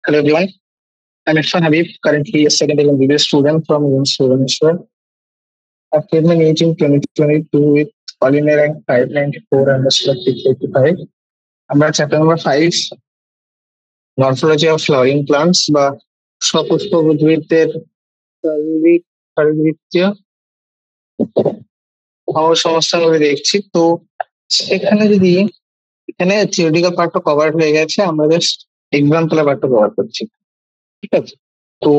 Hello everyone, I'm Irfan Habib, currently a second year MBBS student from UNC Bhubaneswar. I've came in age in 2022 with polymer rank 594 and the select 685. আমরা chapter number 5 morphology of flowering plants বা সপুষ্প উদ্ভিদের শারীরবৃত্তীয় সমস্যাগুলো দেখছি। তো সেখানে যদি এখানে থিওরিটিক্যাল পার্টটা কভার হয়ে গেছে, আমরা জাস্ট এক্সাম্পলের পার্টটা কভার করছি। ঠিক আছে, তো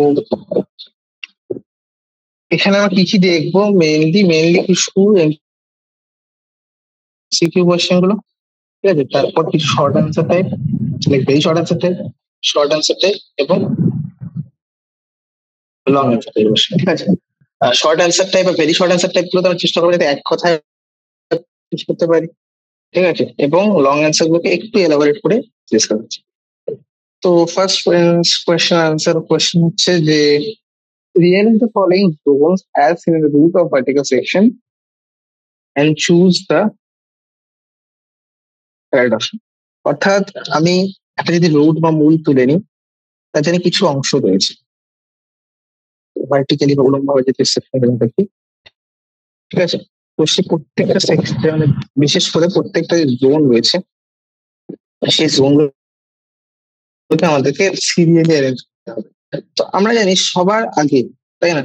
এখানে আমরা কি কি দেখবো? মেইনলি কিছু সিকিউ কোয়েশ্চেন গুলো, ঠিক আছে। তারপর কিছু short answer type, like very short answer type এবং লং অ্যান্সার টাইপ, ঠিক আছে। শর্ট অ্যান্সার টাইপ বা ভেরি শর্ট অ্যান্সার টাইপ গুলো তো চেষ্টা করবো যাতে এক কথায় শেষ করতে পারি, ঠিক আছে। এবং লং অ্যান্সার গুলোকে একটু এলাবোরেট করে চেষ্টা করছি। তো ফার্স্ট কোয়েশ্চেন হচ্ছে যে rearrange the following zones as in the root of vertical section and choose the correct option. অর্থাৎ আমি একটা যদি রুট বা মূল তুলে নিই, তার জন্য কিছু অংশ রয়েছে ভার্টিক্যালি বা উলম্বভাবে যে সেকশন দেখি, ঠিক আছে। তো সে প্রত্যেকটা সেকশন মানে বিশেষ করে প্রত্যেকটা জোন রয়েছে, সেই জোনগুলোকে আমাদেরকে সিরিয়ালি অ্যারেঞ্জ করতে হবে। তো আমরা জানি সবার আগে, তাই না,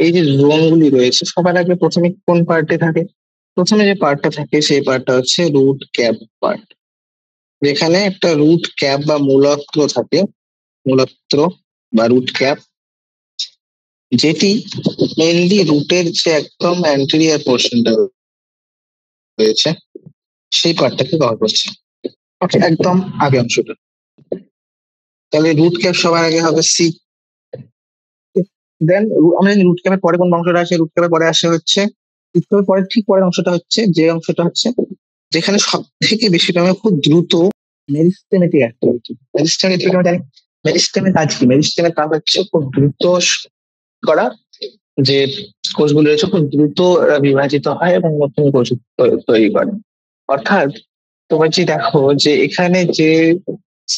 এই যে জোনগুলি রয়েছে সবার আগে প্রথমে কোন পার্টে থাকে? প্রথমে যে পার্টটা থাকে সেই পার্টটা হচ্ছে রুট ক্যাপ পার্ট, যেখানে একটা রুট ক্যাপ বা মূলত্র থাকে, মূলত্র বা রুট ক্যাপ, যেটি মেইনলি রুটের যে একদম অ্যান্টেরিয়র পোর্শনটা রয়েছে সেই পার্টটাকে কভার করছে। ওকে, একদম আগে অংশটা। তাহলে রুট ক্যাপ সবার আগে হবে সি। দেন আমরা রুট ক্যাপের পরে কোন অংশটা আসে? রুট ক্যাপের পরে আসে হচ্ছে রুট ক্যাপের পরে ঠিক পরের অংশটা হচ্ছে যে অংশটা হচ্ছে যেখানে সব থেকে বেশি পরিমাণে খুব দ্রুত মেরিস্টেমেটিক অ্যাক্টিভিটি। মেরিস্টেমেটিক আমরা জানি মেরিস্টেমের কাজ কি? মেরিস্টেমের কাজ হচ্ছে খুব দ্রুত করা, যে কোষগুলো রয়েছে খুব দ্রুত বিভাজিত হয় এবং নতুন কোষ তৈরি করে। অর্থাৎ তোমরা যে দেখো যে এখানে যে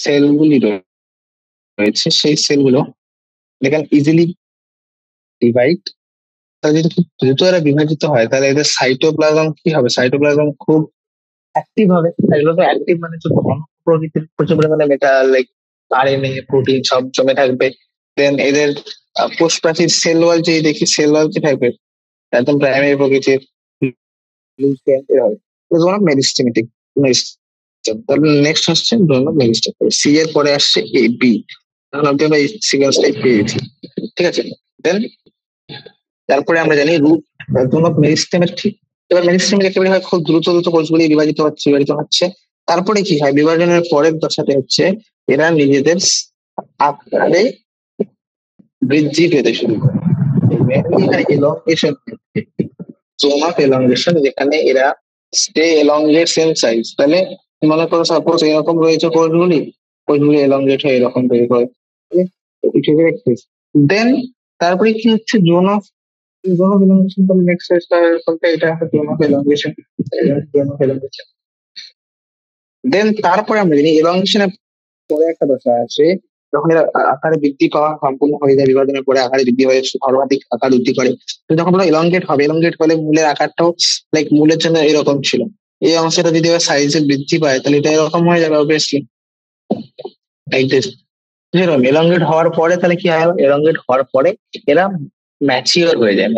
সেলগুলি রয়েছে সেই সেলগুলো এখানে ইজিলি ডিভাইড, তাহলে যদি খুব দ্রুত এরা বিভাজিত হয় তাহলে এদের সাইটোপ্লাজম কি হবে? সাইটোপ্লাজম খুব অ্যাক্টিভ হবে। এগুলো তো অ্যাক্টিভ মানে ঘন প্রকৃতির, প্রচুর পরিমাণে মেটাল লাইক আরএনএ প্রোটিন সব জমে থাকবে। দেন এদের কোষ প্রাচীর সেল ওয়াল যে দেখি, সেল ওয়াল কি থাকবে? একদম প্রাইমারি প্রকৃতির, মেরিস্টেমেটিক। তাহলে নেক্সট হচ্ছে মেরিস্টেম, সি এর পরে আসছে এ বি, তাহলে আমরা এই সিকোয়েন্সটাই পেয়েছি, ঠিক আছে। দেন তারপরে আমরা জানি রুট মেরিস্টেমের ঠিক, এবার মেরিস্টেমের একেবারে হয় খুব দ্রুত কোষগুলি বিভাজিত হচ্ছে। তারপরে কি হয়? বিভাজনের পরের দশাতে হচ্ছে এরা নিজেদের আকারে বৃদ্ধি পেতে শুরু করে। এলংগেশন, জোন অফ এলংগেশন, যেখানে এরা স্টে এলংগেট সেম সাইজ। তাহলে মনে করো সাপোজ এরকম রয়েছে কোষগুলি এলংগেট হয়ে এরকম তৈরি করে। দেন তারপরে কি হচ্ছে? Zone of elongation. তাহলে নেক্সট স্টেজটা এটা হচ্ছে জোন অফ এলংগেশন। দেন তারপরে আমরা জানি এলংগেশনের পরে একটা দশা আছে, যখন এরা আকারে বৃদ্ধি পাওয়া সম্পূর্ণ হয়ে যায়, বিভাজনের পরে আকারে বৃদ্ধি হয়ে সর্বাধিক আকার বৃদ্ধি করে। তো যখন ওরা এলংগেট হলে মূলের আকারটাও লাইক মূলের জন্য এরকম ছিল, এই অংশটা যদি সাইজে বৃদ্ধি পায় তাহলে এটা এরকম হয়ে যাবে অবভিয়াসলি, লাইক দিস। এলংগেট হওয়ার পরে তাহলে কি হয়? এলংগেট হওয়ার পরে এরা ম্যাচিওর হয়ে যায়,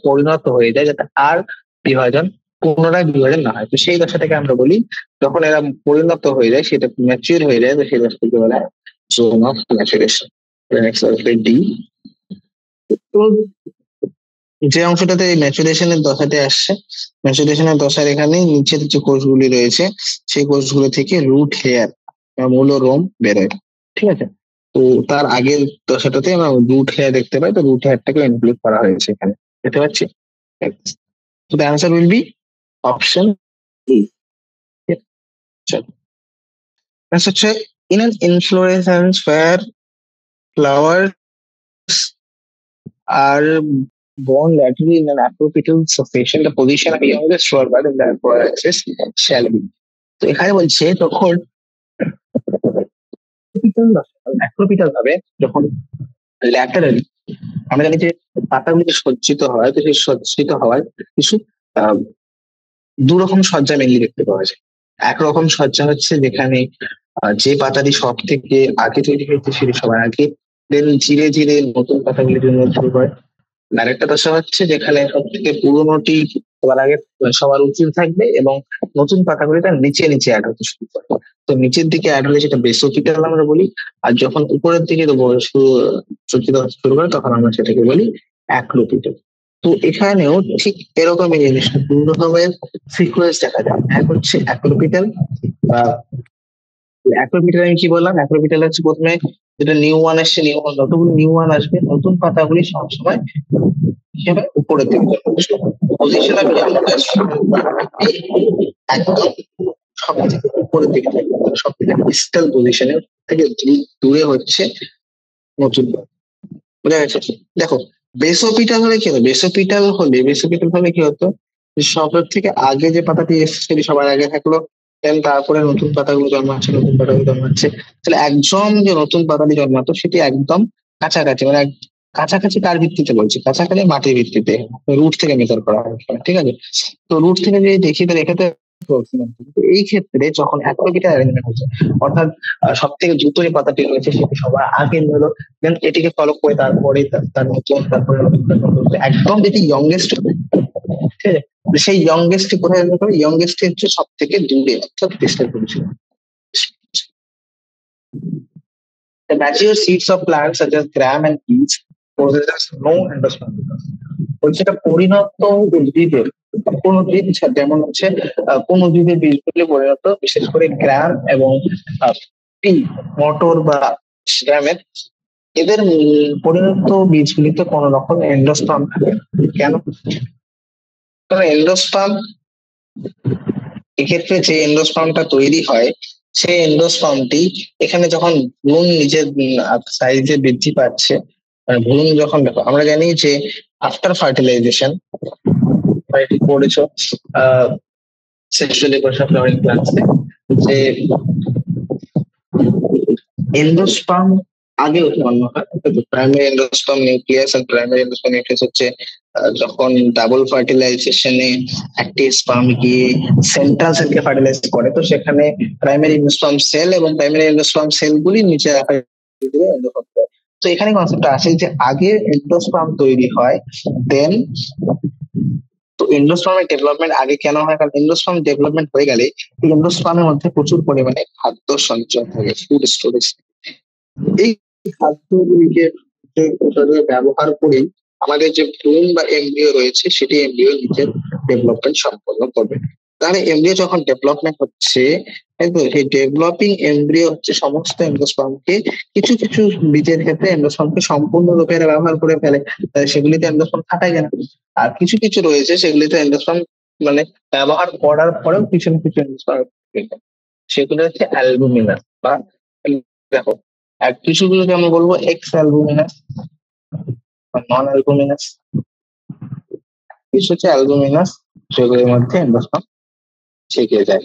পরিণত হয়ে যায়, যাতে আর পুনরায় বিভাজন না হয়। তো সেই দশাটাকে আমরা বলি, যখন এরা পরিণত হয়ে যায়, সেটা ম্যাচিওর হয়ে যায়, তো সেই দশাটাকে বলা হয় জোন অফ ম্যাচুরেশন। ডি, তো যে অংশটাতে ম্যাচুরেশনের দশাতে আসছে, ম্যাচুরেশনের দশার এখানে নিচের যে কোষগুলি রয়েছে সেই কোষগুলো থেকে রুট হেয়ার মূল রোম বেরোয়, ঠিক আছে। তো তার আগের দশাটাতে আমরা রুট হেয়ার দেখতে পাই, তো রুট হেয়ারটাকে ইনক্লুড করা হয়েছে এখানে, দেখতে পাচ্ছি। তো the answer will be option A. হচ্ছে in an inflorescence where flowers are born laterally in an apical succession, the position of the youngest flower bud in the axis shall be. তো এখানে বলছে তখন অ্যাক্রোপিটাল ভাবে যখন ল্যাটারালি আমরা জানি যে পাতাগুলি যে সজ্জিত হয়, তো সেই সজ্জিত হওয়ার কিছু আহ, দু রকম সজ্জা মেনলি দেখতে পাওয়া যায়। একরকম সজ্জা হচ্ছে যেখানে যে পাতাটি সব থেকে আগে তৈরি হয়েছে সেটি সবার আগে, দেন ধীরে ধীরে নতুন পাতাগুলি জন্ম শুরু করে। আরেকটা দশা হচ্ছে যেখানে সব থেকে পুরোনোটি সবার আগে সবার উচিত থাকবে এবং নতুন পাতাগুলি তার নিচে নিচে অ্যাড হতে শুরু করে। তো নিচের দিকে অ্যাড হলে সেটা বেসোফিটাল আমরা বলি, আর যখন উপরের দিকে সজ্জিত হতে শুরু করে তখন আমরা সেটাকে বলি অ্যাক্রোপিটাল। তো এখানেও ঠিক এরকমই জিনিসটা দু রকমের সিকোয়েন্স দেখা যায়। এক হচ্ছে অ্যাক্রোপিটাল। অ্যাক্রোপিটাল আমি কি বললাম? অ্যাক্রোপিটাল হচ্ছে প্রথমে যেটা নিউ ওয়ান আসছে, নিউ ওয়ান যতগুলো নিউ ওয়ান আসবে নতুন পাতাগুলি সবসময় হিসেবে উপরের দিকে পজিশন আমি একদম সব থেকে উপরের দিকে থাকবে, সব থেকে ডিস্টাল পজিশনের থেকে দূরে হচ্ছে নতুন পাতা। বোঝা গেছে? দেখো, বেসোপিটাল হলে কি হতো? বেসোপিটাল হলে কি হতো, যে সবার থেকে আগে যে পাতাটি এসছে সেটি সবার আগে থাকলো, দেন তারপরে নতুন পাতাগুলো জন্মাচ্ছে। তাহলে একদম যে নতুন পাতাটি জন্মাতো সেটি একদম কাছাকাছি, মানে কাছাকাছি কার ভিত্তিতে বলছি? কাছাকাছি মাটির ভিত্তিতে, রুট থেকে মেজার করা হয়, ঠিক আছে? তো রুট থেকে যদি দেখি তাহলে এক্ষেত্রে proximate। তো এই ক্ষেত্রে যখন অ্যাক্রোপিটাল অ্যারেঞ্জমেন্ট হচ্ছে, অর্থাৎ সব থেকে দ্রুত যে পাতাটি রয়েছে সেটি সবার আগে নিল, দেন এটিকে ফলো করে তারপরে তার নতুন, তারপরে একদম যেটি ইয়ংগেস্ট হবে, ঠিক আছে? সেই ইয়ংগেস্ট কোথায় হবে? ইয়ংগেস্ট হচ্ছে সব থেকে দূরে, অর্থাৎ distal position. The mature seeds of plants such as gram and peas possesses no endosperm. বলছে এটা পরিণত উদ্ভিদের কোন উদ্ভিদ, যেমন হচ্ছে কোন উদ্ভিদের বীজগুলি পরিণত, বিশেষ করে গ্রাম এবং পি, মটর বা গ্রামের, এদের পরিণত বীজগুলিতে কোন রকম এন্ডোস্পার্ম থাকে না। কেন? কারণ এন্ডোস্পার্ম, এক্ষেত্রে যে এন্ডোস্পার্মটা তৈরি হয় সেই এন্ডোস্পার্মটি এখানে যখন ভ্রূণ নিজের সাইজে বৃদ্ধি পাচ্ছে, ভ্রূণ যখন, দেখো আমরা জানি যে আফটার ফার্টিলাইজেশন, এটি পড়েছো সেক্সুয়ালি ফ্লাওয়ারিং প্ল্যান্টসে, যে এন্ডোস্পার্ম আগে উৎপন্ন হয়। প্রাইমারি এন্ডোস্পার্ম নিউক্লিয়াস, আর প্রাইমারি এন্ডোস্পার্ম নিউক্লিয়াস হচ্ছে যখন ডাবল ফার্টিলাইজেশনে একটি স্পার্ম গিয়ে সেন্ট্রাল সেলকে ফার্টিলাইজ করে, তো সেখানে প্রাইমারি এন্ডোস্পার্ম সেল এবং প্রাইমারি এন্ডোস্পার্ম সেলগুলি নিচে রাখা এন্ডোস্পার্ম। তো এখানে কনসেপ্টটা আসে যে আগে এন্ডোস্পার্ম তৈরি হয়, দেন তো এন্ডোস্পার্মের ডেভেলপমেন্ট আগে কেন হয়? কারণ এন্ডোস্পার্ম ডেভেলপমেন্ট হয়ে গেলে এই এন্ডোস্পার্মের মধ্যে প্রচুর পরিমাণে খাদ্য সঞ্চয় থাকে, ফুড স্টোরেজ। এই খাদ্যগুলিকে ব্যবহার করে আমাদের যে ভ্রূণ বা এমব্রিও রয়েছে সেটি এমব্রিও নিজের ডেভেলপমেন্ট সম্পন্ন করবে। তাহলে এমব্রিও যখন ডেভেলপমেন্ট হচ্ছে, সেই ডেভেলপিং এমব্রিও হচ্ছে সমস্ত এন্ডোস্পার্মকে, কিছু কিছু বীজের ক্ষেত্রে এন্ডোস্পার্মকে সম্পূর্ণরূপে ব্যবহার করে ফেলে, সেগুলিতে এন্ডোস্পার্ম থাকাই যায় না। আর কিছু কিছু রয়েছে সেগুলিতে এন্ডোস্পার্ম মানে ব্যবহার করার পরেও কিছু না কিছু এন্ডোস্পার্ম, সেগুলো হচ্ছে অ্যালবুমিনাস বা, দেখো কিছুগুলোকে আমরা বলবো এক্স অ্যালবুমিনাস বা নন অ্যালবুমিনাস, কিছু হচ্ছে অ্যালবুমিনাস সেগুলোর মধ্যে এন্ডোস্পার্ম থেকে যায়,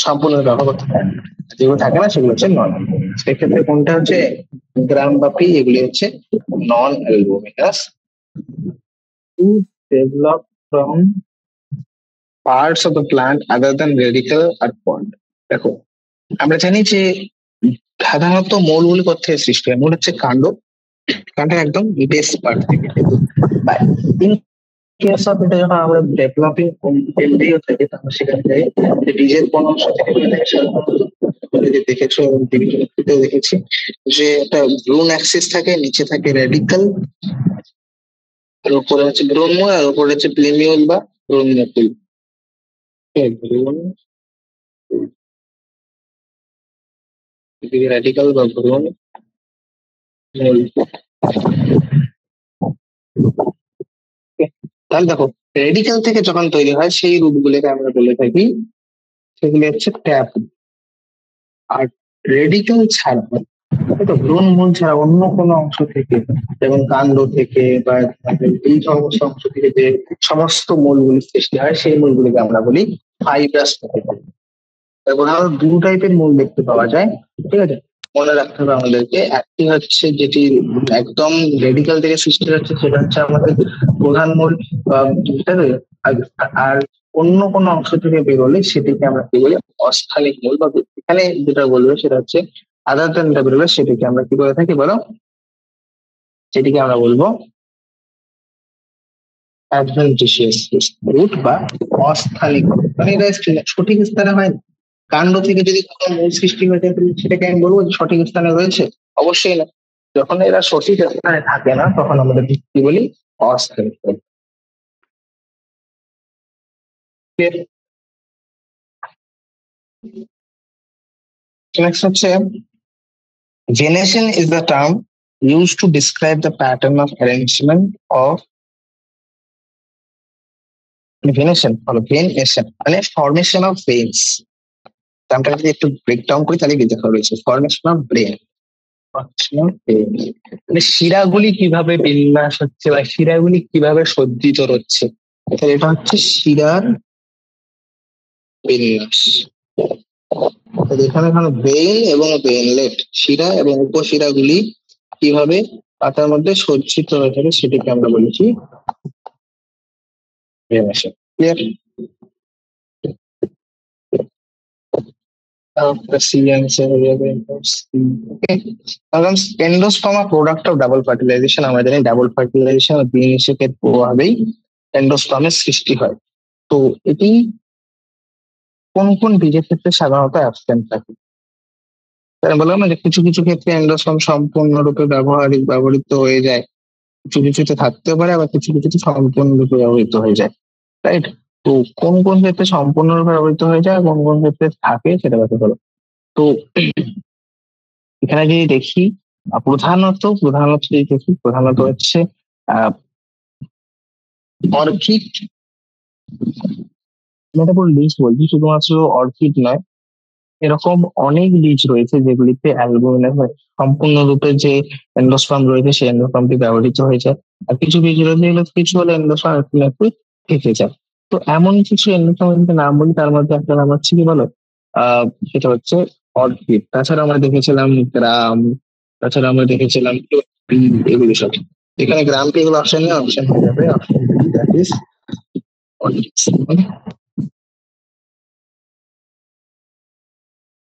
সম্পূর্ণ ব্যবহার করতে পারে না। যেগুলো থাকে না সেগুলো হচ্ছে নন অ্যালবুমিনাস। সেক্ষেত্রে কোনটা হচ্ছে গ্রাম বা পি, এগুলি হচ্ছে non albuminous. To develop from parts of the plant other than radicle are found. দেখো আমরা জানি যে সাধারণত মূলগুলি কোথা সৃষ্টি হয়? মূল হচ্ছে কাণ্ড, কাণ্ডের একদম বেস পার্ট থেকে। ইন কেস অফ এটা যখন আমরা ডেভেলপিং এমব্রিও থেকে, তখন সেখানে যাই যে বীজের কোন অংশ থেকে দেখেছো এবং দেখেছি যে একটা ভ্রূণ অ্যাক্সিস থাকে, নিচে থাকে রেডিকাল, আর উপরে হচ্ছে ব্রহ্ম, আর উপরে হচ্ছে প্লেমিউল বা ব্রহ্মকুল। ভ্রূণ, রেডিকাল বা ভ্রূণ মূল। তাহলে দেখো, রেডিকাল থেকে যখন তৈরি হয় সেই রূপগুলোকে আমরা বলে থাকি, সেগুলি হচ্ছে ট্যাপ। আর রেডিকাল ছাড়া, ভ্রূণ মূল ছাড়া অন্য কোনো অংশ থেকে, যেমন কাণ্ড থেকে বা এই সমস্ত অংশ থেকে যে সমস্ত মূলগুলি সৃষ্টি হয় সেই মূলগুলিকে আমরা বলি ফাইব্রাস। প্রধানত দু টাইপের মূল দেখতে পাওয়া যায়, ঠিক আছে? মনে রাখতে হবে আমাদেরকে। একটি হচ্ছে যেটি একদম রেডিক্যাল থেকে সৃষ্টি হচ্ছে, সেটা হচ্ছে আমাদের প্রধান মূল। ঠিক আছে? আর আর অন্য কোনো অংশ থেকে বেরোলে সেটিকে আমরা কি বলি, অস্থানিক মূল। বা এখানে যেটা বলবে সেটা হচ্ছে আদার দেন বেরোলে সেটিকে আমরা কি বলে থাকি বলো? সেটিকে আমরা বলবো অ্যাডভেন্টিশিয়াস রুট বা অস্থানিক root। মানে এটা সঠিক স্থানে হয় না। কাণ্ড থেকে যদি কোনো মূল সৃষ্টি হয়ে থাকে তাহলে সেটাকে আমি বলবো যে সঠিক স্থানে রয়েছে? অবশ্যই না। যখন এরা সঠিক স্থানে থাকে না তখন আমাদের কি বলি, অস্থানিক root। নেক্সট হচ্ছে venation is the term used to describe the pattern of arrangement of venation. Venation মানে ফর্মেশন অফ ভেন্স। টার্মটা যদি একটু ব্রেকডাউন করি তাহলে বুঝতে পারবে। ফর্মেশন অফ ব্রেন, মানে শিরাগুলি কিভাবে বিন্যাস হচ্ছে বা শিরাগুলি কিভাবে সজ্জিত হচ্ছে, তাহলে এটা হচ্ছে শিরার বিন্যাস। তাহলে এখানে এখানে ব্রেইন এবং ব্রেনলেট, শিরা এবং উপশিরাগুলি কিভাবে পাতার মধ্যে সজ্জিত হয়ে থাকে সেটিকে আমরা বলেছি বিন্যাস। ক্লিয়ার? The C answer হয়ে যাবে ওকে। কারণ endosperm product of double fertilization, আমরা জানি ডাবল ফার্টিলাইজেশন বিনিষেকের প্রভাবেই এন্ডোস্পার্মের সৃষ্টি হয়। তো এটি কোন কোন বীজের ক্ষেত্রে সাধারণত অ্যাবসেন্ট থাকে? তাই বললাম না যে কিছু কিছু ক্ষেত্রে এন্ডোস্পার্ম সম্পূর্ণরূপে ব্যবহৃত হয়ে যায়, কিছু কিছুতে থাকতে পারে, আবার কিছু কিছুতে সম্পূর্ণরূপে ব্যবহৃত হয়ে যায়। রাইট? তো কোন কোন ক্ষেত্রে সম্পূর্ণরূপে ব্যবহৃত হয়ে যায়, কোন কোন ক্ষেত্রে থাকে সেটা ব্যাপার হলো। তো এখানে যদি দেখি প্রধানত যদি দেখি প্রধানত হচ্ছে আহ অর্কিড। আমি এটা পুরো লিস্ট বলছি, শুধুমাত্র অর্কিড নয়, এরকম অনেক বীজ রয়েছে যেগুলিতে অ্যালবুমিনের সম্পূর্ণরূপে যে এন্ডোস্পার্ম রয়েছে সেই এন্ডোস্পার্মটি ব্যবহৃত হয়ে যায়। আর কিছু বীজ রয়েছে যেগুলো কিছু হলে এন্ডোস্পার্ম একটু থেকে যায়। তো এমন কিছু এন্ডোস্পার্মের নাম বলি, তার মধ্যে একটা নাম হচ্ছে কি বলো, আহ সেটা হচ্ছে অর্কিড। তাছাড়া আমরা দেখেছিলাম গ্রাম, তাছাড়া আমরা দেখেছিলাম এগুলো সব। এখানে গ্রামকে এগুলো অপশন নেই, অপশন হয়ে যাবে option that is orchids.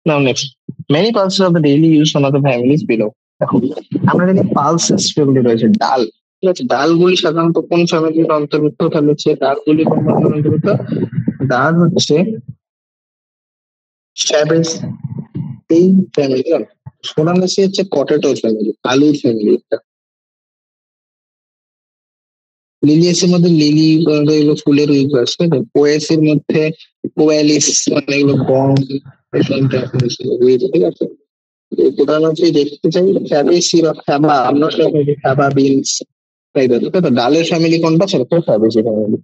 Now next, many pulses of the daily use one of the families below. দেখো, আমরা জানি পালসেস যেগুলি রয়েছে ডাল, ঠিক আছে? ডালগুলি সাধারণত কোন ফ্যামিলির অন্তর্ভুক্ত? তাহলে হচ্ছে ডালগুলি কোন ফ্যামিলির অন্তর্ভুক্ত? ডাল হচ্ছে ফ্যাবেজ, এই ফ্যামিলি। সোনালিসি হচ্ছে পটেটো ফ্যামিলি, আলুর ফ্যামিলি। লিলিয়াসের মধ্যে লিলি এগুলো ফুলের উইক আছে। পোয়েসের মধ্যে কোয়ালিস মানে এগুলো গম, ঠিক আছে? প্রধানমন্ত্রী দেখতে চাই ফ্যাবেসি বা ফ্যাবা, আমরা সবাই ফ্যাবা বিনস টাইপের। ঠিক আছে? ডালের ফ্যামিলি কোনটা? সেটা হচ্ছে ফ্যাবেসি ফ্যামিলি।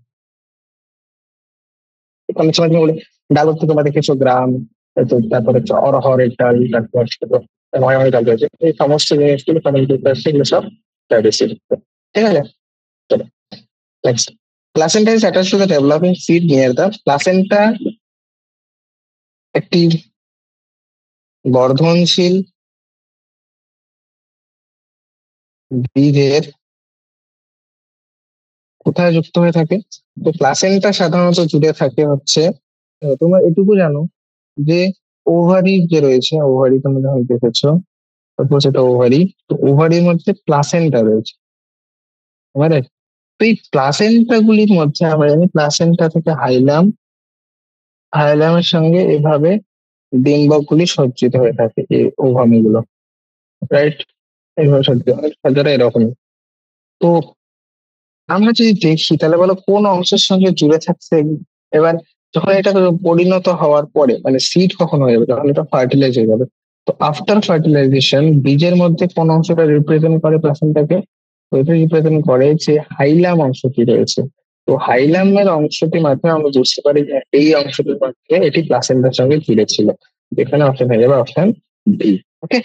অনেক সময় তুমি বলে ডাল হচ্ছে তোমরা দেখেছো গ্রাম, তো তারপরে হচ্ছে অরহরের ডাল, তারপর ময় ডাল রয়েছে, এই সমস্ত জিনিসগুলো ফ্যামিলি সেগুলো সব ফ্যাবেসি। ঠিক আছে? চলো next. Placenta is attached to the developing seed near the placenta. একটি বর্ধনশীল বীজের কোথায় যুক্ত হয়ে থাকে? তো প্লাসেন্টা সাধারণত জুড়ে থাকে হচ্ছে, তোমরা এটুকু জানো যে ওভারি যে রয়েছে, ওভারি তোমরা যখন দেখেছো, তারপর সেটা ওভারি, তো ওভারির মধ্যে প্লাসেন্টা রয়েছে। বুঝলে? তো এই প্লাসেন্টা গুলির মধ্যে আমরা জানি প্লাসেন্টা থেকে হাইলাম, হাইলামের সঙ্গে এভাবে ডিম্বক গুলি সজ্জিত হয়ে থাকে, এই ওভামি গুলো। রাইট? এইভাবে সজ্জিত হয়, সাজারা এরকমই। তো আমরা যদি দেখি তাহলে বলো কোন অংশের সঙ্গে জুড়ে থাকছে। এবার যখন এটা পরিণত হওয়ার পরে মানে সিড কখন হয়ে যাবে, যখন এটা ফার্টিলাইজ হয়ে যাবে, তো আফটার ফার্টিলাইজেশন বীজের মধ্যে কোন অংশটা রিপ্রেজেন্ট করে প্লাসেন্টাকে? ওইটা রিপ্রেজেন্ট করে যে হাইলাম অংশটি রয়েছে। তো হাইলামের অংশটির মাধ্যমে আমরা বুঝতে পারি যে এই অংশটির মধ্যে এটি প্লাসেন্টার সঙ্গে জুড়ে ছিল। এখানে অপশন হয়ে যাবে option B. Okay.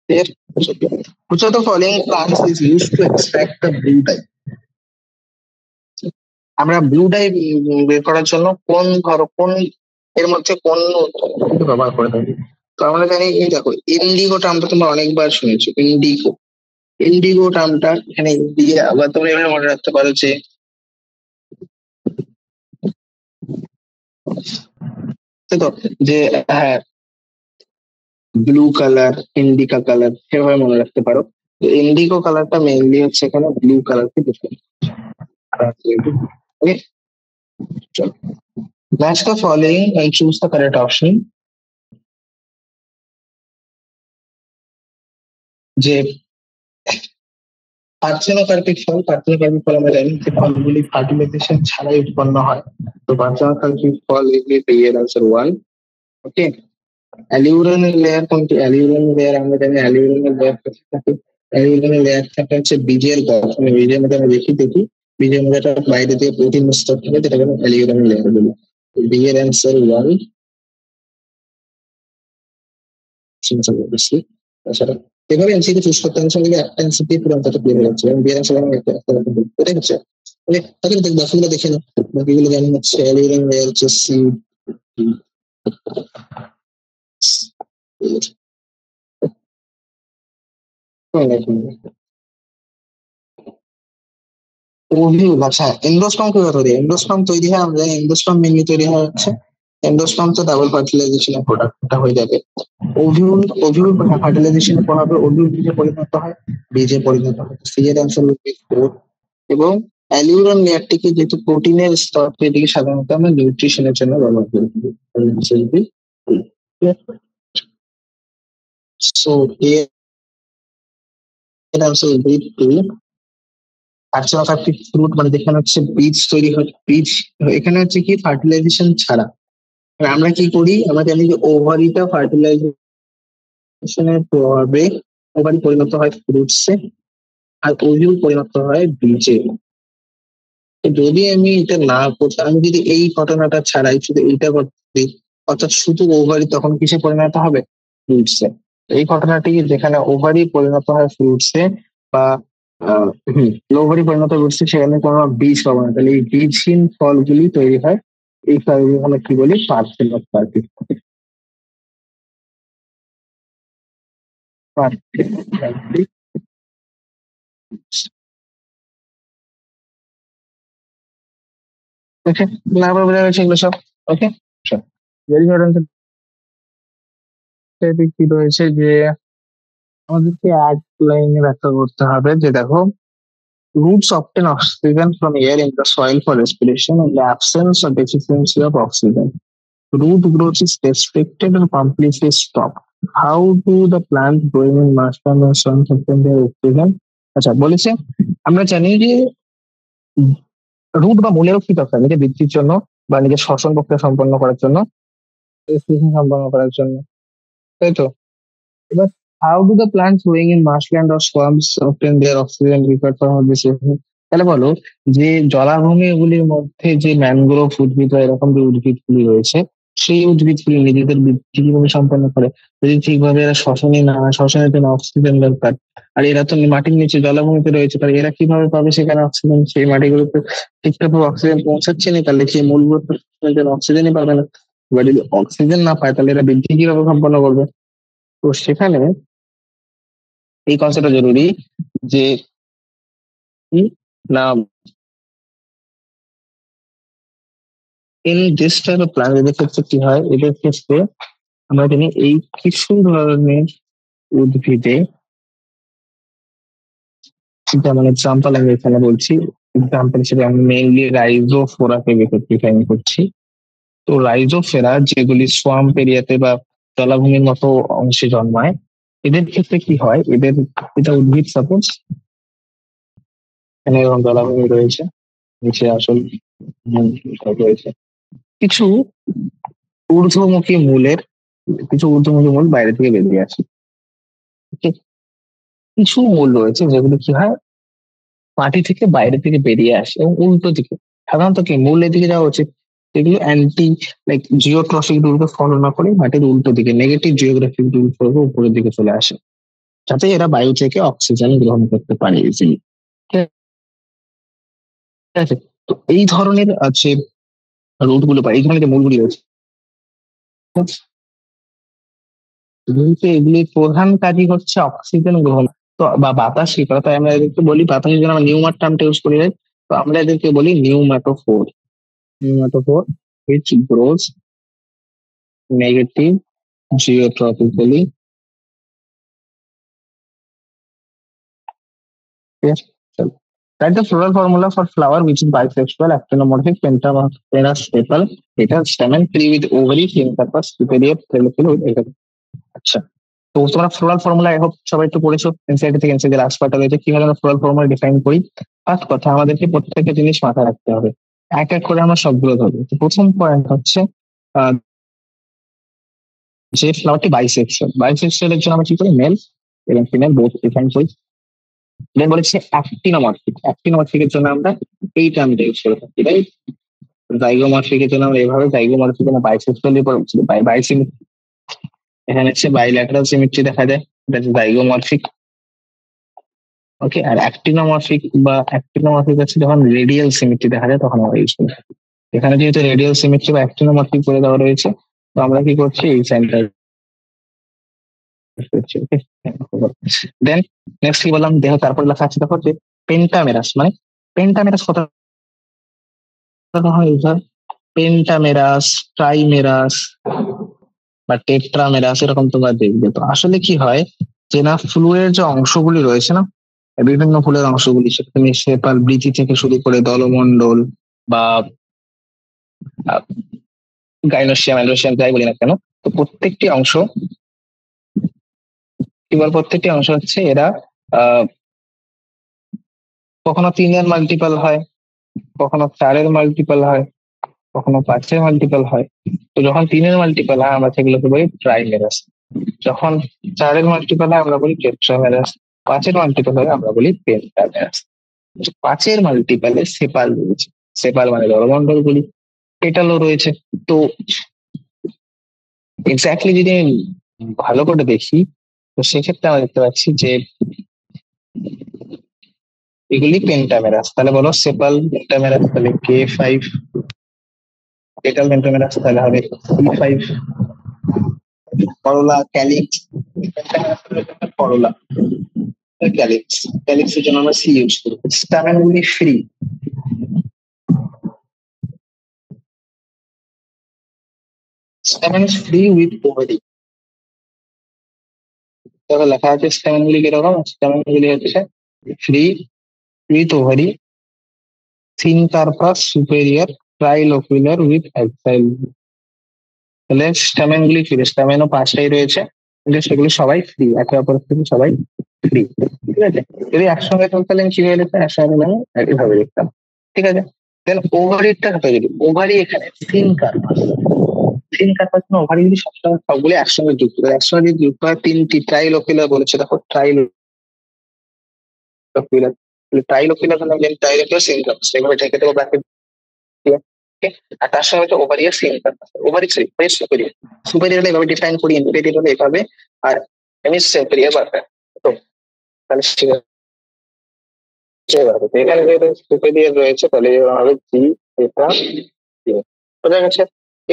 There, which of the following plants is used to extract the blue dye? আমরা ব্লু ডাই বের করার জন্য কোন এর মধ্যে কোন উদ্ভিদ ব্যবহার করে থাকি? তো আমরা জানি, এই দেখো, ইন্ডিগো টার্মটা তোমরা অনেকবার শুনেছো। ইন্ডিগো, ইন্ডিগো টার্মটা এখানে দিয়ে আবার তোমরা এভাবে মনে রাখতে পারো যে, তাই তো, যে হ্যাঁ, ব্লু কালার, ইন্ডিকা কালার, সেভাবে মনে রাখতে পারো। ইন্ডিগো কালারটা মেইনলি হচ্ছে এখানে ব্লু কালারকে ডিফারেন্ট। ওকে, চলো, match the following and choose the correct option. যে পার্থেনোকার্পিক ফল আমরা জানি যে ফলগুলি ফার্টিলাইজেশন ছাড়াই উৎপন্ন হয়। তো পার্থেনোকার্পিক ফল এগুলি এর আনসার 1। ওকে, অ্যালিউরিনাল লেয়ার কোনটি? অ্যালিউরিনাল লেয়ার আমরা জানি, অ্যালিউরিনাল লেয়ার থাকে, অ্যালিউরিনাল লেয়ার থাকে হচ্ছে বীজের গঠন। বীজের মধ্যে আমরা দেখি বীজের মধ্যে একটা বাইরে দিয়ে প্রোটিন স্তর থাকে, যেটাকে আমরা অ্যালিউরিনাল লেয়ার বলি। বি এর আনসার 1। তাছাড়া এভাবে এমসিকিউ চুজ করতে হবে, সঙ্গে একটা এমসিকিউ পুরো অন্তত ক্লিয়ার হয়ে যাচ্ছে, এবং বিয়ের আনসার এটাই হচ্ছে। তাহলে দেখ, বাকিগুলো দেখে নাও। বাকিগুলো যেমন হচ্ছে অ্যালিউরিনাল লেয়ার হচ্ছে সি। ওভিউল, আচ্ছা, এন্ডোস্পার্ম কিভাবে তৈরি? এন্ডোস্পার্ম তৈরি হয়, আমরা এন্ডোস্পার্ম মেনলি তৈরি হয় হচ্ছে, এন্ডোস্পার্ম তো ডাবল ফার্টিলাইজেশনের প্রোডাক্টটা হয়ে যাবে। ওভিউল, ওভিউল ফার্টিলাইজেশনের পর হবে ওভিউল বীজে পরিণত হয়, বীজে পরিণত হয়। সি এর অ্যান্সার হবে 4। এবং অ্যালিউরন লেয়ারটিকে যেহেতু প্রোটিনের স্তর, এটিকে সাধারণত আমরা নিউট্রিশনের জন্য ব্যবহার করে থাকি। সো এর অ্যান্সার হবে 2। পার্থেনোকার্পিক ফ্রুট মানে যেখানে হচ্ছে বীজ তৈরি হয়, বীজ এখানে হচ্ছে কি ফার্টিলাইজেশন ছাড়া। আমরা কি করি? আমরা জানি যে ওভারিটা ফার্টিলাইজেশনের প্রভাবে ওভারি পরিণত হয় ফ্রুটসে, আর ওভিউল পরিণত হয় বীজে। যদি আমি এটা না করতাম, আমি যদি এই ঘটনাটা ছাড়াই শুধু এইটা করতে, অর্থাৎ শুধু ওভারি, তখন কিসে পরিণত হবে? ফ্রুটসে। এই ঘটনাটি যেখানে ওভারি পরিণত হয় ফ্রুটসে, বা ওভারি পরিণত ফ্রুটসে, সেখানে কোনো বীজ পাবো না। তাহলে এই বীজহীন ফলগুলি তৈরি হয়, এই ফলগুলি আমরা কি বলি? পার্থেনোকার্পিক। ওকে, না বোঝা গেছে এগুলো সব? ওকে, ভেরি ইম্পর্টেন্ট কি রয়েছে যে আমাদেরকে এক লাইনে ব্যাখ্যা করতে হবে যে, দেখো, roots obtain oxygen from air in the soil for respiration in the absence or deficiency of oxygen. Root growth is restricted and completely stopped. How do the plants growing in marshland and sun obtain their oxygen? আচ্ছা, বলেছে আমরা জানি যে root বা মূলেরও কি দরকার নিজের বৃদ্ধির জন্য, বা নিজের শ্বসন প্রক্রিয়া সম্পন্ন করার জন্য, respiration সম্পন্ন করার জন্য, তাই তো? এবার how do the plants growing in marshland or swamps obtain their oxygen required for হার্বিসিশন? তাহলে বলো, যে জলাভূমিগুলির মধ্যে যে ম্যানগ্রোভ উদ্ভিদ বা এরকম যে উদ্ভিদগুলি রয়েছে, সেই উদ্ভিদগুলি নিজেদের বৃদ্ধি কিভাবে সম্পন্ন করে? যদি ঠিকভাবে এরা শ্বসনই না হয়, শ্বসনের জন্য অক্সিজেন দরকার, আর এরা তো মাটির নিচে জলাভূমিতে রয়েছে, তাহলে এরা কিভাবে পাবে সেখানে অক্সিজেন? সেই মাটিগুলোতে ঠিকঠাক ভাবে অক্সিজেন পৌঁছাচ্ছে না, তাহলে সেই মূলগুলো অক্সিজেনই পাবে না। এবার যদি অক্সিজেন না পায়, তাহলে এরা বৃদ্ধি কিভাবে সম্পন্ন করবে? তো সেখানে এই কনসেপ্টটা জরুরি যে না, in this type of plant, এদের ক্ষেত্রে কি হয়? এদের ক্ষেত্রে আমরা জানি এই কিছু ধরনের উদ্ভিদে, যেমন এক্সাম্পল আমি এখানে বলছি, এক্সাম্পল হিসেবে আমি মেইনলি রাইজোফোরাকে ডিফাইন করছি। তো রাইজোফেরা যেগুলি সোয়াম্প এরিয়াতে বা জলাভূমির মতো অংশে জন্মায়, এদের ক্ষেত্রে কি হয়? এটা উদ্ভিদ, সাপোজ এখানে এরকম জলাভূমি রয়েছে, নিচে আসল রয়েছে, কিছু ঊর্ধ্বমুখী মূলের, কিছু ঊর্ধ্বমুখী মূল বাইরে থেকে বেরিয়ে আসে। কিছু মূল রয়েছে যেগুলো কি হয়, মাটি থেকে বাইরে থেকে বেরিয়ে আসে এবং উল্টো দিকে, সাধারণত কি মূল এদিকে যাওয়া উচিত, এগুলো অ্যান্টি জিওগ্রাফিক রুলকে ফলো না করে মাটির উল্টো দিকে, নেগেটিভ জিওগ্রাফিক রুল ফলো উপরের দিকে চলে আসে। যাতে এরা বায়ু থেকে অক্সিজেন গ্রহণ করতে পারে ইজিলি। ঠিক আছে, তো এই ধরনের আছে রুট গুলো বা এই ধরনের যে মূলগুলি রয়েছে, কিন্তু এগুলির প্রধান কাজই হচ্ছে অক্সিজেন গ্রহণ তো বা বাতাস কি করা। তাই আমরা এদেরকে বলি, বাতাসের জন্য আমরা নিউমার টার্মটা ইউজ করি, right? তো আমরা এদেরকে বলি নিউমাটোফোর। নিউমাটোফোর which grows negative geotropically. Yes. So, write the floral formula for flower which is bisexual, actinomorphic, pentamerous sepal, petal, stamen, tree with ovary, thin carpus, superior, follicle with egg. আচ্ছা, তো তোমরা floral formula I hope সবাই একটু পড়েছো NCERT থেকে। NCERT last পার্টটা রয়েছে কিভাবে আমরা ফ্লোরাল ফর্মুলা ডিফাইন করি। ফার্স্ট কথা, আমাদেরকে প্রত্যেকটা জিনিস মাথায় রাখতে হবে, এক এক করে আমরা সবগুলো ধরবো। তো প্রথম পয়েন্ট হচ্ছে যে ফ্লাওয়ারটি বাইসেক্সুয়াল। বাইসেক্সুয়ালের জন্য আমরা কি করি, মেল এবং ফিমেল বোথ ডিফাইন করি। দেন বলেছে অ্যাক্টিনোমরফিক। অ্যাক্টিনোমরফিকের জন্য আমরা এই টার্মটা ইউজ করে থাকি, রাইট? জাইগোমরফিকের জন্য আমরা এভাবে জাইগোমরফিক মানে বাইসেক্সুয়ালি বাইসিমেট্রি, এখানে হচ্ছে বাইল্যাটারাল সিমেট্রি দেখা যায়, এটা হচ্ছে জাইগোমরফিক। ওকে, আর অ্যাক্টিনোমরফিক হচ্ছে যখন রেডিয়াল সিমেট্রি দেখা যায় তখন আমরা ইউজ করি। এখানে যেহেতু রেডিয়াল সিমেট্রি বা অ্যাক্টিনোমরফিক করে দেওয়া রয়েছে, তো আমরা কি করছি, এই সাইনটা করছি। ওকে, দেন নেক্সট কি বললাম, দেহ তারপর লেখা আছে দেখো যে পেন্টামেরাস। মানে পেন্টামেরাস কথা ইউজ হয়, পেন্টামেরাস, ট্রাইমেরাস বা টেট্রামেরাস, এরকম তোমরা দেখবে। তো আসলে কি হয় যে না, ফ্লুয়ের যে অংশগুলি রয়েছে না, বিভিন্ন ফুলের অংশগুলি, সেখানে সেপাল বৃতি থেকে শুরু করে দলমন্ডল বা গাইনোসিয়াম অ্যালোসিয়াম যাই বলি না কেন, তো প্রত্যেকটি অংশ এবার প্রত্যেকটি অংশ হচ্ছে এরা কখনো 3-এর মাল্টিপল হয়, কখনো 4-এর মাল্টিপল হয়, কখনো 5-এর মাল্টিপল হয়। তো যখন 3-এর মাল্টিপল হয় আমরা সেগুলোকে বলি ট্রাইমেরাস, যখন 4-এর মাল্টিপল হয় আমরা বলি টেট্রামেরাস, 5-এর মাল্টিপল হয় আমরা বলি পেন্টামেরাস। 5-এর মাল্টিপলে সেপাল রয়েছে, সেপাল মানে দলমন্ডল গুলি, পেটালও রয়েছে। তো এক্স্যাক্টলি যদি ভালো করে দেখি, তো সেক্ষেত্রে আমরা দেখতে পাচ্ছি যে এগুলি পেন্টামেরাস। তাহলে বলো সেপাল পেন্টামেরাস, তাহলে K5, পেটাল পেন্টামেরাস তাহলে হবে C5, করোলা ক্যালিক্স, করোলা ক্যালিক্স, ক্যালিক্সের জন্য আমরা সি ইউজ করি। স্টামেন গুলি ফ্রি, স্টামেন ফ্রি উইথ ওভারি। তবে লেখা আছে স্টামেন গুলি কিরকম, স্টামেন গুলি হচ্ছে ফ্রি উইথ ওভারি, থিন কার্পাস সুপেরিয়র, ট্রাইলোকুলার উইথ এক্সাইল। তাহলে স্টামেন গুলি ফ্রি, স্টামেনও 5টাই রয়েছে, কিন্তু সেগুলি সবাই ফ্রি, একে অপরের থেকে সবাই ফ্রি। ঠিক আছে, যদি একসঙ্গে চলতে আমি কিভাবে লিখতাম, একসঙ্গে আমি একইভাবে লিখতাম। ঠিক আছে, দেন ওভারিটা কথা যদি, ওভারি এখানে থিন কার্পাস, থিন কার্পাস না ওভারি যদি সবসময় সবগুলি একসঙ্গে যুক্ত করে, একসঙ্গে যদি যুক্ত হয় 3টি ট্রাইলোকুলার বলেছে, দেখো ট্রাইলোকুলার, ট্রাইলোকুলার হলে ট্রাইলোকুলার সেম কার্পাস এভাবে ঢেকে দেবো ব্র্যাকেট দিয়ে। আর তার সঙ্গে হচ্ছে ওভারিয়ার সেম কার্পাস, ওভারি সরি সুপেরিয়র, সুপেরিয়র এভাবে ডিফাইন করি, ইনফেরিয়র হলে এভাবে, আর এমনি সুপেরিয়র বাড়বে। তো তাহলে এখানে যেহেতু সুপেরিয়র রয়েছে তাহলে হবে জি, এটা বোঝা গেছে।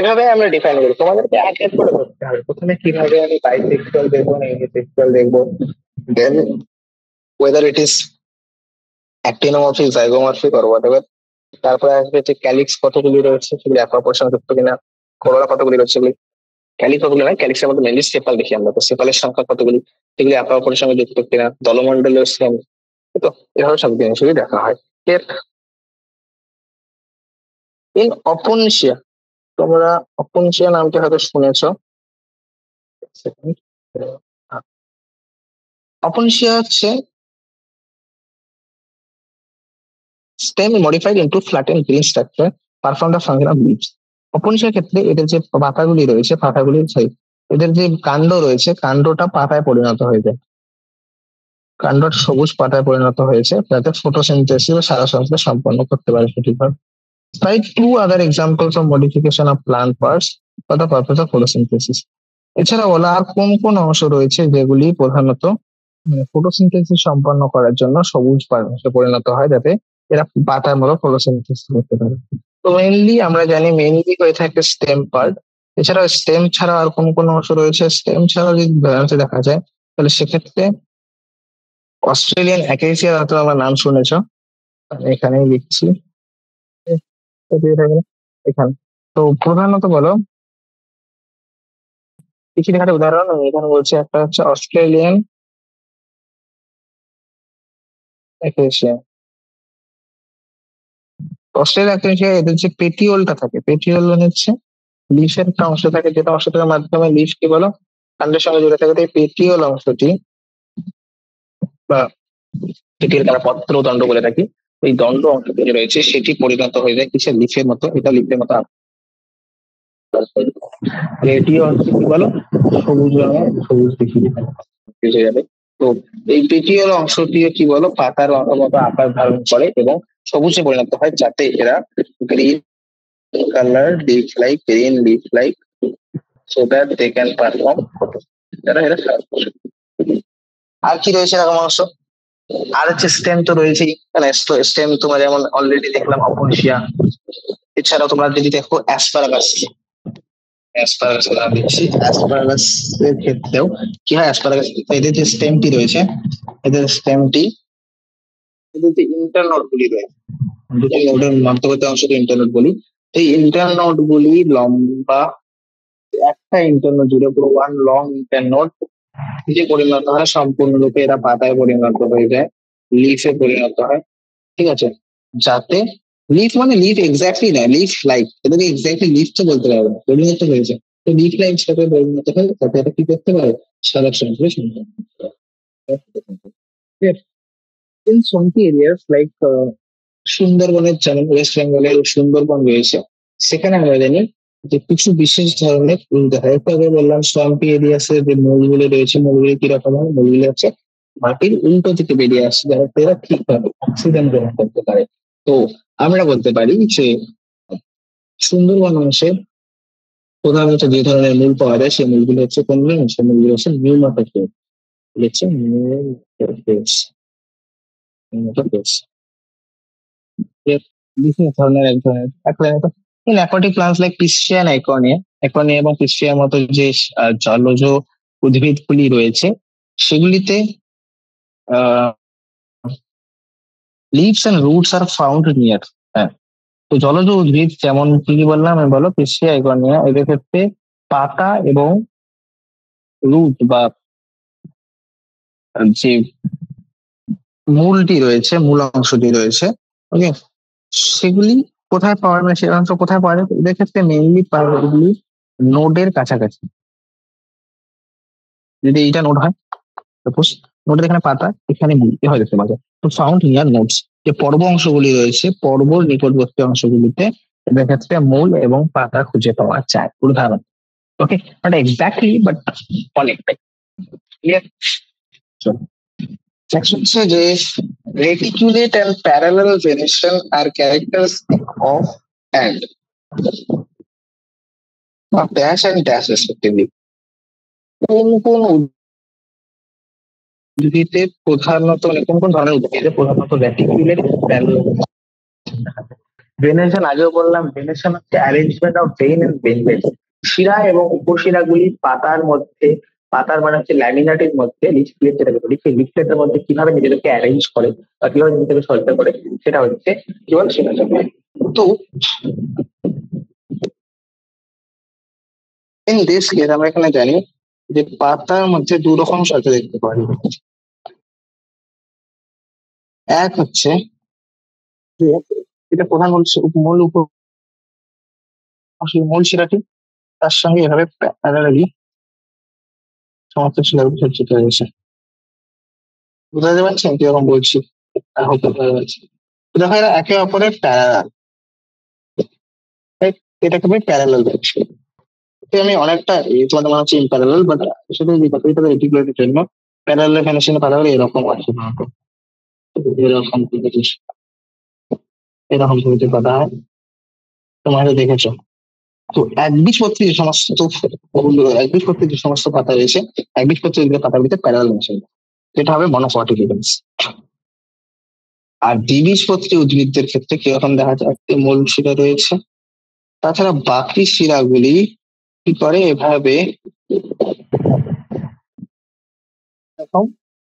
এভাবে আমরা ডিফাইন করি, তোমাদেরকে এক এক করে করতে হবে। প্রথমে কিভাবে আমি বাইসেক্সুয়াল দেখবো না ইউনিসেক্সুয়াল দেখবো, দেন whether it is actinomorphic, zygomorphic or whatever, তারপরে আসবে যে ক্যালিক্স কতগুলি রয়েছে সেগুলি একে অপরের সঙ্গে যুক্ত কিনা, করোলা কতগুলি রয়েছে সেগুলি, ক্যালিক্স কতগুলি নয়, ক্যালিক্সের মধ্যে মেনলি সেপাল দেখি আমরা, তো সেপালের সংখ্যা কতগুলি সেগুলি একে অপরের সঙ্গে যুক্ত কিনা, দলমন্ডলের সেম, তো এভাবে সব জিনিসগুলি দেখা হয়। ইন অপনশিয়া, তোমরা অপনশিয়া নামটি হয়তো শুনেছো। অপনশিয়া হচ্ছে stem modified into flattened green structure, perform the function of leaves. অপনশিয়ার ক্ষেত্রে এদের যে পাতাগুলি রয়েছে, পাতাগুলি এদের যে কাণ্ড রয়েছে, কাণ্ডটা পাতায় পরিণত হয়ে যায়, কাণ্ডটা সবুজ পাতায় পরিণত হয়েছে যাতে ফটোসিনথেসিস বা সারা সংশ্লেষ সম্পন্ন করতে পারে সঠিকভাবে। Cite 2 other examples of modification of plant parts for the purpose of photosynthesis. এছাড়া বলা আর কোন কোন অংশ রয়েছে যেগুলি প্রধানত মানে ফটোসিনথেসিস সম্পন্ন করার জন্য সবুজ পালসে পরিণত হয়, যাতে এরা পাতার মতো ফটোসিনথেসিস করতে পারে। তো মেইনলি আমরা জানি মেইনলি হয়ে থাকে স্টেম পার্ট। এছাড়াও স্টেম ছাড়া আর কোন কোন অংশ রয়েছে? স্টেম ছাড়াও যদি ব্যালেন্সে দেখা যায়, তাহলে সেক্ষেত্রে অস্ট্রেলিয়ান অ্যাকেসিয়া হয়তো আমার নাম শুনেছ, এখানেই লিখছি। এখানে তো প্রধানত বলো কি কি দেখাতে উদাহরণ আমি এখানে বলছি। একটা হচ্ছে অস্ট্রেলিয়ান অ্যাকেসিয়া। অস্ট্রেলিয়া অ্যাকেসিয়া এদের যে পেটিওলটা থাকে, পেটিওল মানে হচ্ছে লিফের একটা অংশ থাকে, যেটা অংশটার মাধ্যমে লিফ কি বলো কাণ্ডের সঙ্গে জুড়ে থাকে। তো এই পেটিওল অংশটি বা এটির তারা পত্রদণ্ড বলে থাকি, এই দণ্ড অংশটি যে রয়েছে সেটি পরিণত হয়ে যায় কিসের লিফের মতো, এটা লিফের মতো এটিও হচ্ছে কি বলো সবুজ রঙের, সবুজ পৃথিবী হয়ে যাবে। তো এই পেটিওল অংশটিও কি বলো পাতার মতো আকার ধারণ করে এবং সবুজে পরিণত হয়, যাতে এরা green colour leaf like, green leaf like, so that they can perform photo. এরা এরা আর কি রয়েছে এরকম অংশ? আর হচ্ছে স্টেম তো রয়েছেই, মানে স্টেম তোমার যেমন অলরেডি দেখলাম অপনশিয়া। এছাড়াও তোমরা যদি দেখো অ্যাসপারাগাস, অ্যাসপারাগাস নাম দিচ্ছি, অ্যাসপারাগাস এর ক্ষেত্রেও কি হয়, অ্যাসপারাগাস এদের যে স্টেমটি রয়েছে, এদের স্টেমটি এদের যে ইন্টারনোড গুলি রয়েছে, দুটি নোডের মধ্যবর্তী অংশকে ইন্টারনোড বলি। এই ইন্টারনোড গুলি লম্বা, একটা ইন্টারনোড জুড়ে পুরো ওয়ান লং ইন্টারনোড যে পরিণত হয় সম্পূর্ণরূপে এরা পাতায় পরিণত হয়ে যায়, লিফে পরিণত হয়। ঠিক আছে, যাতে লিফ মানে লিফ এক্স্যাক্টলি না, লিফ লাইক, এটাকে এক্স্যাক্টলি লিফ তো বলতে পারবো না, পরিণত হয়েছে। তো লিফ লাইক সাথে পরিণত হয়, তাতে এটা কি করতে পারে, সারা সঞ্চয় সম্পন্ন ইন সন্টি এরিয়াস লাইক সুন্দরবনের, যেমন ওয়েস্ট বেঙ্গলের সুন্দরবন রয়েছে, সেখানে আমরা জানি যে কিছু বিশেষ ধরনের উল্টো হয়। একটু আগে বললাম সোয়াম্পি এরিয়াসের যে মূলগুলি রয়েছে, মূলগুলি কিরকম হয়, মূলগুলি হচ্ছে মাটির উল্টো দিকে বেরিয়ে আসে, যাতে এরা ঠিকভাবে অক্সিজেন গ্রহণ করতে পারে। তো আমরা বলতে পারি যে সুন্দরবন অংশে প্রধানত যে ধরনের মূল পাওয়া যায় সেই মূলগুলো হচ্ছে কোন মূল? সেই মূলগুলো হচ্ছে নিউমাটোফেস, হচ্ছে নিউমাটোফেস, নিউমাটোফেস বিভিন্ন ধরনের এক ধরনের in aquatic plants like Piscia and Iconia, Iconia এবং পিস্টিয়ার মতো যে জলজ উদ্ভিদগুলি রয়েছে, সেগুলিতে leaves and roots are found near. হ্যাঁ, তো জলজ উদ্ভিদ যেমন কি কি বললাম আমি, বলো পিস্টিয়া, আইকনিয়া, এদের ক্ষেত্রে পাতা এবং রুট বা যে মূলটি রয়েছে, মূল অংশটি রয়েছে, ওকে, সেগুলি কোথায় পাওয়া যায়, সে অংশ কোথায় পাওয়া যায়? এদের ক্ষেত্রে মেইনলি পাওয়া নোডের কাছাকাছি। যদি এইটা নোড হয়, সাপোজ নোডের এখানে পাতা, এখানে মূল, এভাবে দেখতে পাওয়া যায়। তো ফাউন্ড নিয়ার নোডস, যে পর্ব অংশগুলি রয়েছে, পর্বর নিকটবর্তী অংশগুলিতে এদের ক্ষেত্রে মূল এবং পাতা খুঁজে পাওয়া যায় উদাহরণ। ওকে, নট এক্স্যাক্টলি বাট অনেকটাই ক্লিয়ার। নেক্সট হচ্ছে যে reticulate and parallel venation are characteristic of and dash and dash respectively. কোন কোন উদ্ভিদে প্রধানত, মানে কোন কোন ধরনের উদ্ভিদে প্রধানত রেটিকুলেট প্যারালাল ভেনেশন? আগেও বললাম ভেনেশন হচ্ছে অ্যারেঞ্জমেন্ট অফ ভেইন এন্ড ভেনভেন, শিরা এবং উপশিরাগুলি পাতার মধ্যে, পাতার মানে হচ্ছে ল্যামিনাটির মধ্যে, লিফলেট যেটাকে বলি, সেই লিফলেটের মধ্যে কিভাবে নিজেদেরকে অ্যারেঞ্জ করে বা কিভাবে নিজেদেরকে সজ্জা করে, সেটা হচ্ছে কি বল সেটা। তো ইন দিস কেস আমরা এখানে জানি যে পাতার মধ্যে দু রকম সজ্জা দেখতে পারি। এক হচ্ছে যে এটা প্রধান মূল মূল শিরাটি, তার সঙ্গে এভাবে প্যারালালি সমস্ত শিলাগুলো সজ্জিত হয়েছে। বুঝতে পারছেন কিরকম বলছি? বুঝতে পারছি। দেখো এরা একে অপরের প্যারালাল, এটাকে আমি প্যারালাল বলছি। আমি অনেকটা তোমাদের মনে হচ্ছে ইম্প্যারালাল, বাট সেটা রেটিকুলেটের জন্য প্যারালাল ভ্যানিশনের পাতা হলে এরকম আছে, এরকম এরকম প্রকৃতির পাতা হয়, তোমরা হয়তো দেখেছো। তো একবীজপত্রী যে সমস্ত একবীজপত্রী যে সমস্ত পাতা রয়েছে, একবীজপত্রী পাতাগুলিতে প্যারালাল মেশিন। যেটা হবে মনোকটিলিডেন্স। আর দ্বিবীজপত্রী উদ্ভিদদের ক্ষেত্রে কিরকম দেখা যায়, একটি মূল শিরা রয়েছে, তাছাড়া বাকি শিরাগুলি কি করে এভাবে এরকম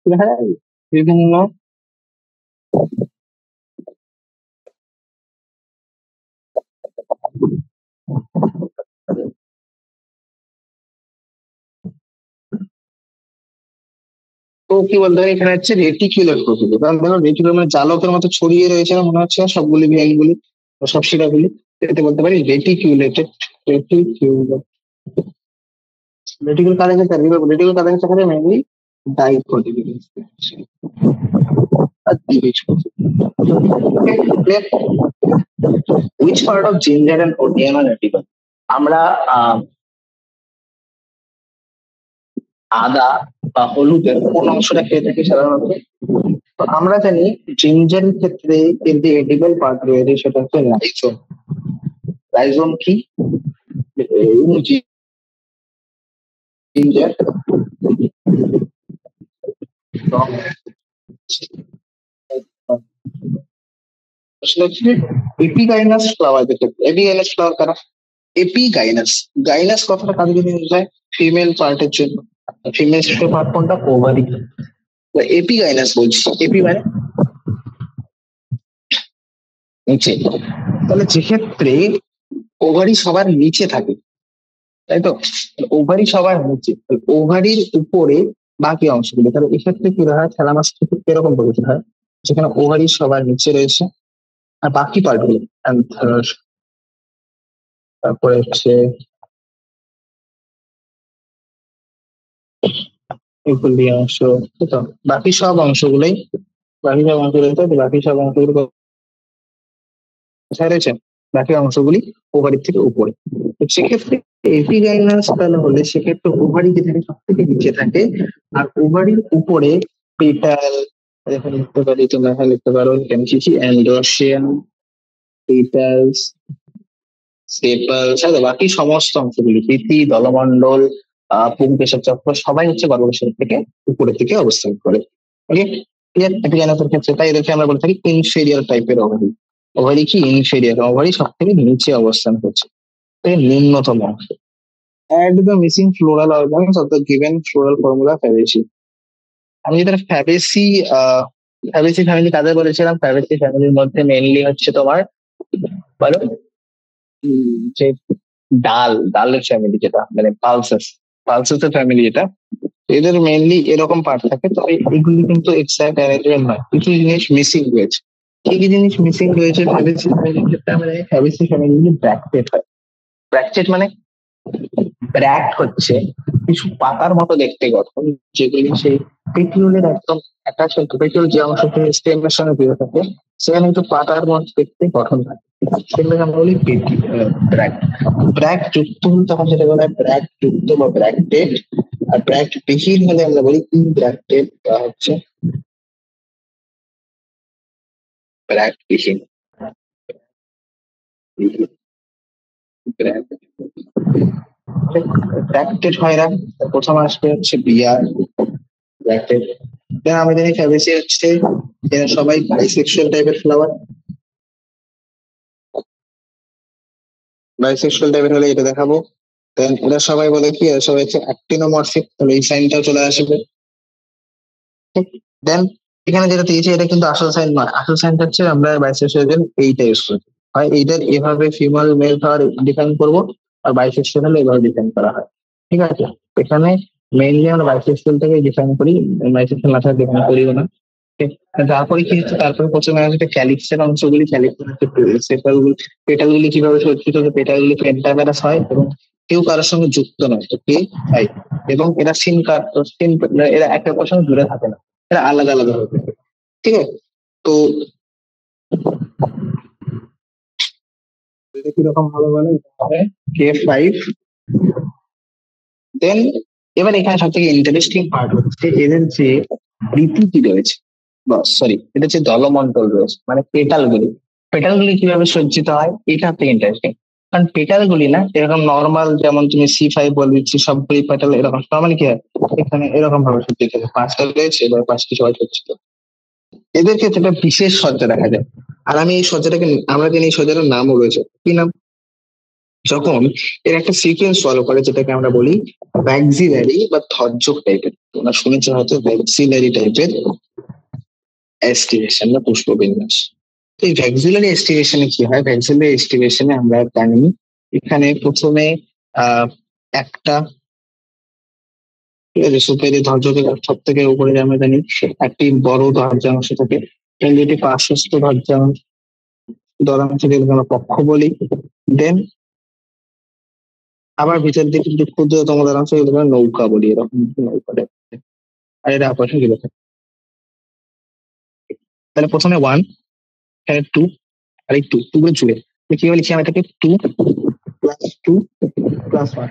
দেখা যায় বিভিন্ন তো কি বলতে পারি এখানে হচ্ছে রেটিকুলার প্রকৃতি, কারণ দেখো রেটিকুলার মানে জালকের মতো ছড়িয়ে রয়েছে না মনে হচ্ছে সবগুলি ভ্যানগুলি সব শিরাগুলি, এতে বলতে পারি রেটিকুলেটেড। রেটিকুলার রেটিকুলার কাদের ক্ষেত্রে রেটিকুলার কাদের ক্ষেত্রে মেনলি ডাইকটিলিডেন্স আর দ্বিবীজপত্রী। Which part of ginger and onion are edible? আমরা আদা বা হলুদের কোন অংশটা খেয়ে থাকি সাধারণত? তো আমরা জানি জিঞ্জারের ক্ষেত্রে এর যে এডিবল পার্ট রয়েছে সেটা হচ্ছে রাইজোম। রাইজোম কি? জিঞ্জার এপিগাইনাস ফ্লাওয়ার দেখতে, এপিগাইনাস ফ্লাওয়ার কারা? এপিগাইনাস, গাইনাস কথাটা কাজে যদি ইউজ হয় ফিমেল পার্টের জন্য, ফিমেল পার্ট কোনটা? ওভারি। এপিগাইনাস বলছি, এপি মানে নিচে, তাহলে যেক্ষেত্রে ওভারি সবার নিচে থাকে তাই তো, ওভারি সবার নিচে, ওভারির উপরে বাকি অংশগুলো, তাহলে এক্ষেত্রে কি হয় থ্যালামাস থেকে এরকম প্রকৃতি হয় যেখানে ওভারি সবার নিচে রয়েছে আর বাকি পার্টগুলো তারপরে হচ্ছে এগুলি অংশ, তো বাকি সব অংশগুলোই, বাকি সব অংশগুলো কোথায় রয়েছে? বাকি অংশগুলি ওভারির থেকে উপরে। তো সেক্ষেত্রে এপিগাইনাস তাহলে হলে সেক্ষেত্রে ওভারি যেখানে সব থেকে নিচে থাকে আর ওভারির উপরে পেটাল, এখানে লিখতে পারি, তোমরা এখানে লিখতে পারো অ্যান্ড্রোসিয়ান, পেটালস, সেপালস, বাকি সমস্ত অংশগুলি প্রীতি, দলমণ্ডল, পুংকেশক চক্র সবাই হচ্ছে গর্ভাশয় থেকে উপরের দিকে অবস্থান করে। ওকে, ক্লিয়ার? এপিগাইনাসের ক্ষেত্রে তাই এদেরকে আমরা বলে থাকি ইনফেরিয়র টাইপের ওভারি। ওভারি কি? ইনফেরিয়র, ওভারি সব থেকে নিচে অবস্থান করছে, নিম্নতম অংশ। Add the missing floral organs of the given floral formula Fabaceae. আমি যেটা ফ্যাবেসি ফ্যাবেসি ফ্যামিলি কাদের বলেছিলাম? ফ্যাবেসি ফ্যামিলির মধ্যে মেইনলি হচ্ছে তোমার বলো যে ডালের ফ্যামিলি, যেটা মানে পালসাস, পালসাসের ফ্যামিলি, যেটা এদের মেইনলি এরকম পার্ট থাকে। তবে এগুলি কিন্তু এক্সাক্ট অ্যারেঞ্জমেন্ট নয়, কিছু জিনিস মিসিং রয়েছে। কি কি জিনিস মিসিং রয়েছে ফ্যাবেসি ফ্যামিলির ক্ষেত্রে? মানে ফ্যাবেসি ফ্যামিলি ব্র্যাকটেড হয়। ব্র্যাকটেড মানে ব্র্যাক্ট হচ্ছে কিছু পাতার মতো দেখতে গঠন, যেগুলি সেই পেটিউলের একদম অ্যাটাচ হতো, পেটিউল যে অংশ থেকে স্টেমের সঙ্গে জুড়ে থাকে সেখানে কিন্তু পাতার মতো দেখতে গঠন থাকে, সেগুলোকে আমরা বলি ব্র্যাক্ট। ব্র্যাক্ট যুক্ত হলে তখন যেটা বলা হয় ব্র্যাক্ট যুক্ত বা ব্র্যাক্টেড, আর ব্র্যাক্ট বিহীন হলে আমরা বলি ইনব্র্যাক্টেড বা হচ্ছে ব্র্যাক্ট বিহীন। ব্র্যাক্টেড হয় না, প্রথম আসবে হচ্ছে বিয়ার ব্র্যাক্টেড। আমি জানি ফ্যাবেসি হচ্ছে এরা সবাই বাইসেক্সুয়াল টাইপের ফ্লাওয়ার। বাইসেক্সুয়াল টাইপের হলে এটা দেখাবো। দেন এরা সবাই বলে কি, এরা সবাই হচ্ছে অ্যাক্টিনোমরফিক, তাহলে এই সাইনটাও চলে আসবে। দেন এখানে যেটা দিয়েছে এটা কিন্তু আসল সাইন নয়, আসল সাইনটা হচ্ছে আমরা বাইসেক্সুয়াল এইটা ইউজ করি, হয় এইটার এভাবে ফিমেল মেল ধর ডিফাইন করবো, আর বাইসেক্সুয়াল হলে এভাবে ডিফাইন করা হয়। ঠিক আছে, এখানে মেইনলি আমরা বাইসেক্সুয়াল থেকে ডিফাইন করি, বাইসেক্সুয়াল না থাকলে ডিফাইন করিও না। তারপরে কি হচ্ছে, তারপরে প্রথমে আসবে ক্যালিক্সের অংশগুলি, পেটালগুলি কিভাবে সজ্জিত হবে, পেটালগুলি পেন্টামেরাস হয় এবং কেউ কারোর সঙ্গে যুক্ত নয়, তো কে তাই, এবং এরা এরা একে অপরের সঙ্গে জুড়ে থাকে না, এরা আলাদা আলাদা হয়ে থাকে। ঠিক আছে, তো কিরকম ভাবে বলে K5। দেন এবার এখানে সব থেকে ইন্টারেস্টিং পার্ট হচ্ছে এদের যে রীতিটি রয়েছে, সরি এটা হচ্ছে দলমন্ডল রয়েছে, মানে পেটালগুলি কিভাবে সজ্জিত হয়, এটা হচ্ছে ইন্টারেস্টিং। কারণ পেটাল গুলি না এরকম নর্মাল, যেমন তুমি C5 বলে দিচ্ছি সবগুলি পেটাল এরকম নর্মাল কি হয়, এখানে এরকম ভাবে সজ্জিত থাকে, পাঁচটা রয়েছে এবার পাঁচটি সবাই সজ্জিত। এদের ক্ষেত্রে একটা বিশেষ সজ্জা দেখা যায়। আর আমি এই সজ্জাটাকে, আমরা জানি এই সজ্জাটার নামও রয়েছে, কি নাম? যখন এর একটা সিকোয়েন্স ফলো করে যেটাকে আমরা বলি ভ্যাক্সিলারি বা থর্যক টাইপের, তোমরা শুনেছো হয়তো ভ্যাক্সিলারি টাইপের অ্যাস্টিভেশন বা পুষ্পবিন্যাস। এই ভ্যাক্সিলারি এস্টিভেশনে কি হয়? ভ্যাক্সিলারি এস্টিভেশনে আমরা জানি এখানে প্রথমে আহ একটা, ঠিক আছে, সুপেরি ধৈর্যকে সব থেকে উপরে আমরা জানি একটি বড় ধৈর্যাংশ থাকে, দুটি পার্শ্বস্থ ধৈর্যাংশ যেগুলোকে আমরা পক্ষ বলি। দেন আবার ভিতর দিকে একটু ক্ষুদ্রতম ধৈর্যাংশ যেগুলোকে আমরা নৌকা বলি, এরকম নৌকা type। আর এটা আপসে গেলে তাহলে প্রথমে 1, এখানে 2, আর এই 2 করে জুড়ে কিভাবে লিখি? আমি এটাকে 2+2+1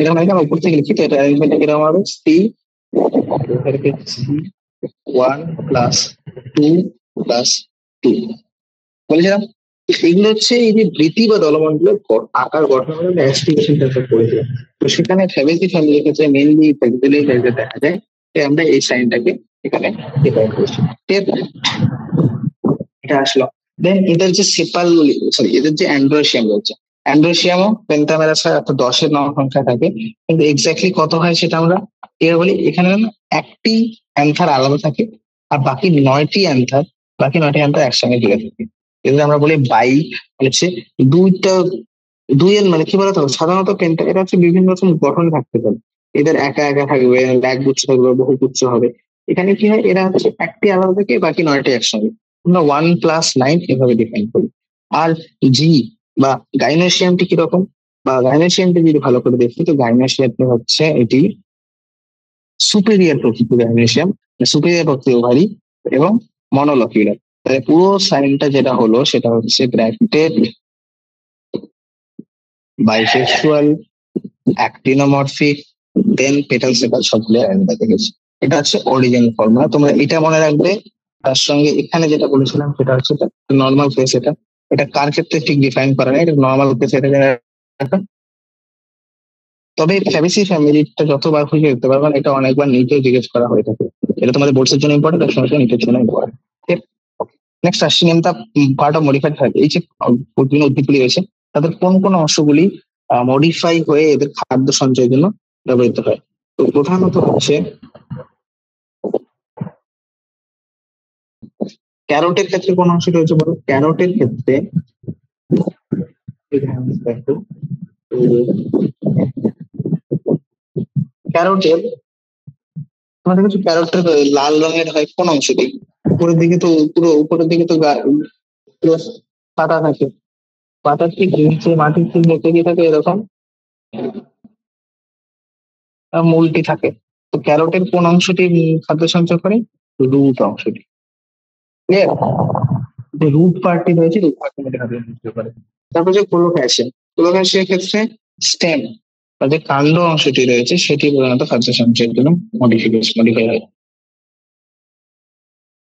এরকম আমি উপর থেকে লিখি, তো এটা অ্যারেঞ্জমেন্টটা কিরকম হবে? C1+2+2 বলেছিলাম। এগুলো হচ্ছে এই যে বৃত্তি বা দলমন্ডলের আকার গঠনের অ্যাস্টিভেশন করেছিলাম। তো সেখানে ফ্যাবেসি ফ্যামিলির ক্ষেত্রে মেনলি দেখা যায় যে আমরা এই সাইনটাকে এখানে ডিফাইন করছি। এটা আসলো। দেন এদের যে সেপাল, সরি এদের যে অ্যান্ড্রোসিয়াম রয়েছে, অ্যান্ড্রোসিয়ামও পেন্টামেরাসের একটা 10-এর সংখ্যা থাকে, কিন্তু এক্স্যাক্টলি কত হয় সেটা আমরা এর বলি। এখানে একটি অ্যান্থার আলাদা থাকে আর বাকি 9টি অ্যান্থার একসঙ্গে জুড়ে থাকে। এদের আমরা বলি বাই, হচ্ছে দুইটা, দুইয়ের মানে কি বলতো, সাধারণত পেন্টা এটা হচ্ছে বিভিন্ন রকম গঠন থাকতে পারে। এদের একা একা থাকবে, এক গুচ্ছ থাকবে, বহু গুচ্ছ হবে। এখানে কি হয়, এরা হচ্ছে একটি আলাদা থেকে বাকি 9টি একসঙ্গে, আমরা 1+9 এভাবে ডিফাইন করি। আর জি বা গাইনোসিয়ামটি কিরকম, বা গাইনোসিয়ামটি যদি ভালো করে দেখি, তো গাইনোসিয়ামটি হচ্ছে এটি সুপিরিয়র প্রকৃতির গাইনোসিয়াম, সুপিরিয়র প্রকৃতির ওভারি এবং মনোলকিউলার। তাহলে পুরো সাইনটা যেটা হলো সেটা হচ্ছে ব্র্যাকেটেড, বাইসেক্সুয়াল, অ্যাক্টিনোমরফিক, দেন পেটাল সেপাল সবগুলো আলাদা দেখেছি। এটা হচ্ছে অরিজিনাল ফর্মুলা, তোমরা এটা মনে রাখবে। তার সঙ্গে এখানে যেটা বলেছিলাম সেটা হচ্ছে নর্মাল কেস। এটা এটা কার ক্ষেত্রে ঠিক ডিফাইন করা নাই, এটা নর্মাল কেস। এটা তবে ফ্যাবিসি ফ্যামিলিটা যতবার খুঁজে দেখতে পারবেন, এটা অনেকবার নিচে জিজ্ঞেস করা হয়ে থাকে। এটা তোমাদের বোর্ডসের জন্য ইম্পর্টেন্ট, তার সঙ্গে নিচের জন্য ইম্পর্টেন্ট। নেক্সট আসছি, name the part of modified থাকে। এই যে বিভিন্ন উদ্ভিদগুলি রয়েছে তাদের কোন কোন অংশগুলি মডিফাই হয়ে এদের খাদ্য সঞ্চয়ের জন্য ব্যবহৃত হয়? তো প্রধানত হচ্ছে ক্যারোটের ক্ষেত্রে কোন অংশটি রয়েছে বলো? ক্যারোটের ক্ষেত্রে দেখো, ক্যারোটের তোমাদের কাছে ক্যারোটের লাল রঙের হয় কোন অংশটি? উপরের দিকে তো, পুরো উপরের দিকে তো পুরো পাতা থাকে, পাতার ঠিক নিচে মাটির ঠিক নিচে কি থাকে এরকম মূলটি থাকে। তো ক্যারোটের কোন অংশটি খাদ্য সঞ্চয় করে? রুট অংশটি। যে রুট পার্টটি রয়েছে, রুট পার্টটি মধ্যে খাদ্য সঞ্চয় করে। তারপর যে কোলোক্যাশিয়া, কোলোক্যাশিয়ার ক্ষেত্রে স্টেম বা যে কাণ্ড অংশটি রয়েছে সেটি প্রধানত খাদ্য সঞ্চয়ের জন্য মডিফাই হয়।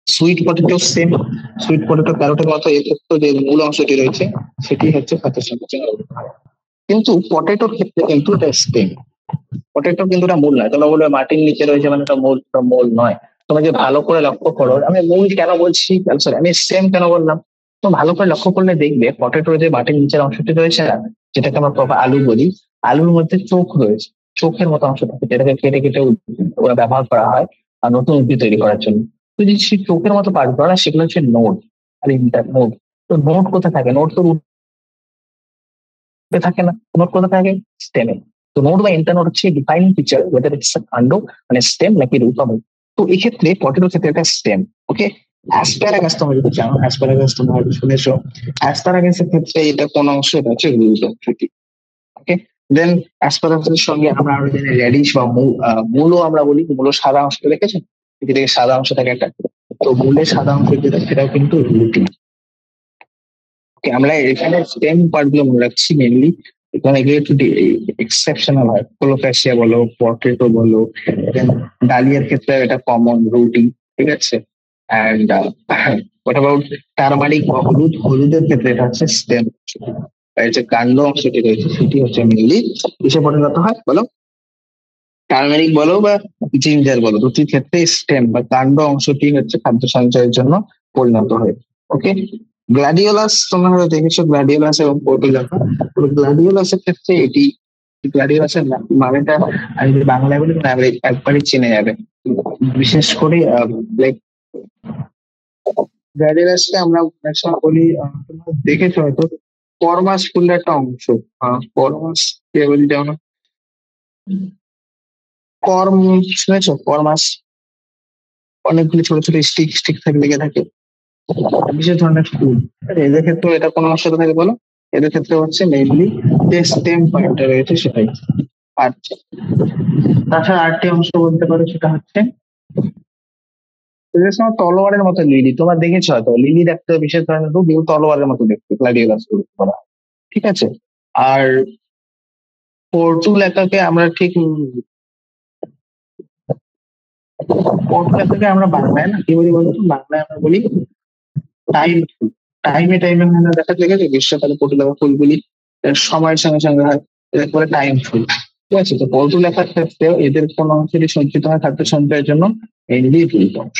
Sweet potato same, sweet potato ক্যারোটের মতো, এর ক্ষেত্রে যে মূল অংশটি রয়েছে সেটি হচ্ছে খাদ্য সঞ্চয়। কিন্তু পটেটোর ক্ষেত্রে কিন্তু এটা স্টেম, পটেটো কিন্তু এটা মূল নয়। তোমরা বলবে মাটির নিচে রয়েছে মানে এটা মূল নয়। তোমরা যে ভালো করে লক্ষ্য করো, আমি মূল কেন বলছি, সরি আমি সেম কেন বললাম, তো ভালো করে লক্ষ্য করলে দেখবে পটেটোর যে মাটির নিচের অংশটি রয়েছে না, যেটাকে আমরা প্রপার আলু বলি, আলুর মধ্যে চোখ রয়েছে, চোখের মতো অংশ থাকে যেটাকে কেটে কেটে ওরা ব্যবহার করা হয় আর নতুন উদ্ভিদ তৈরি করার জন্য। তো যে সেই চোখের মতো পার্ট করা, সেগুলো হচ্ছে নোড আর ইন্টার নোড। তো নোড কোথায় থাকে? নোড তো থাকে না, নোড কোথায় থাকে? স্টেমে। তো নোড বা ইন্টারনোড হচ্ছে ডিফাইনিং ফিচার, ওয়েদার ইটস কাণ্ড মানে স্টেম নাকি রুট হবে। তো এক্ষেত্রে পটেটোর ক্ষেত্রে এটা স্টেম। ওকে, অ্যাসপ্যারাগাস তোমরা যদি জানো, অ্যাসপ্যারাগাস তোমরা হয়তো শুনেছো, অ্যাসপ্যারাগাসের ক্ষেত্রে এটা কোন অংশ? এটা হচ্ছে রুট অংশটি। ওকে, দেন অ্যাসপ্যারাগাসের সঙ্গে আমরা আরো জানি রেডিশ বা মূলো আমরা বলি, মূলো সাদা অংশটা দেখেছেন, এদিকে সাদা অংশ থাকে একটা। তো মূলের সাদা অংশ যেটা সেটাও কিন্তু রুটি। আমরা এখানে স্টেম পার্ট গুলো মনে রাখছি মেনলি, এখানে এগুলো একটু এক্সেপশনাল হয়। কোলোক্যাসিয়া বলো, পটেটো বলো, ডালিয়ার ক্ষেত্রে এটা কমন রুটি, ঠিক আছে। অ্যান্ড হোয়াট অ্যাবাউট টারমারিক বা হলুদ, হলুদের ক্ষেত্রে এটা হচ্ছে স্টেম। এর যে কাণ্ড অংশটি রয়েছে সেটি হচ্ছে মেনলি কিসে পরিণত হয় বলো? টার্মেরিক বলো বা জিঞ্জার বলো, দুটির ক্ষেত্রে স্টেম বা কাণ্ড অংশটি হচ্ছে খাদ্য সঞ্চয়ের জন্য পরিণত হয়। ওকে, গ্ল্যাডিওলাস তোমরা হয়তো দেখেছো, গ্ল্যাডিওলাস এবং পোর্টুলাকা। গ্ল্যাডিওলাসের ক্ষেত্রে এটি, গ্ল্যাডিওলাসের মানেটা আমি যদি বাংলায় বলি তাহলে একবারই চিনে যাবে। বিশেষ করে লাইক গ্ল্যাডিওলাসকে আমরা অনেক সময় বলি, তোমরা দেখেছো হয়তো করমাস ফুলের একটা অংশ। করমাস কে বলি যেমন কর্ম, শুনেছো করমাস? অনেকগুলি ছোট ছোট স্টিক স্টিক থাকে, লেগে থাকে, বিশেষ ধরনের ফুল। এদের ক্ষেত্রে এটা কোন অংশটা থাকে বলো? এদের ক্ষেত্রে হচ্ছে মেইনলি যে স্টেম পয়েন্টটা রয়েছে সেটাই। আচ্ছা, তাছাড়া আরেকটি অংশ বলতে পারো, সেটা হচ্ছে এদের সময় তলোয়ারের মতো লিলি। তোমরা দেখেছো হয়তো লিলি দেখতে বিশেষ ধরনের রূপ, এবং তলোয়ারের মতো দেখতে গ্ল্যাডিওলাস বলা হয়। ঠিক আছে, আর পোর্টুলেকাকে আমরা ঠিক পোর্টুলেকাকে আমরা বাংলায় না কি বলি বলতো? বাংলায় আমরা বলি টাইম ফুল। টাইমে টাইমে মানে দেখা যায় যে গ্রীষ্মকালে পটুলেখা ফুলগুলি সময়ের সঙ্গে সঙ্গে হয়, এদের পরে টাইম ফুল। ঠিক আছে, তো পটুলেখার ক্ষেত্রেও এদের কোন অংশটি সঞ্চিত হয় খাদ্য সঞ্চয়ের জন্য? মেইনলি দুই অংশ।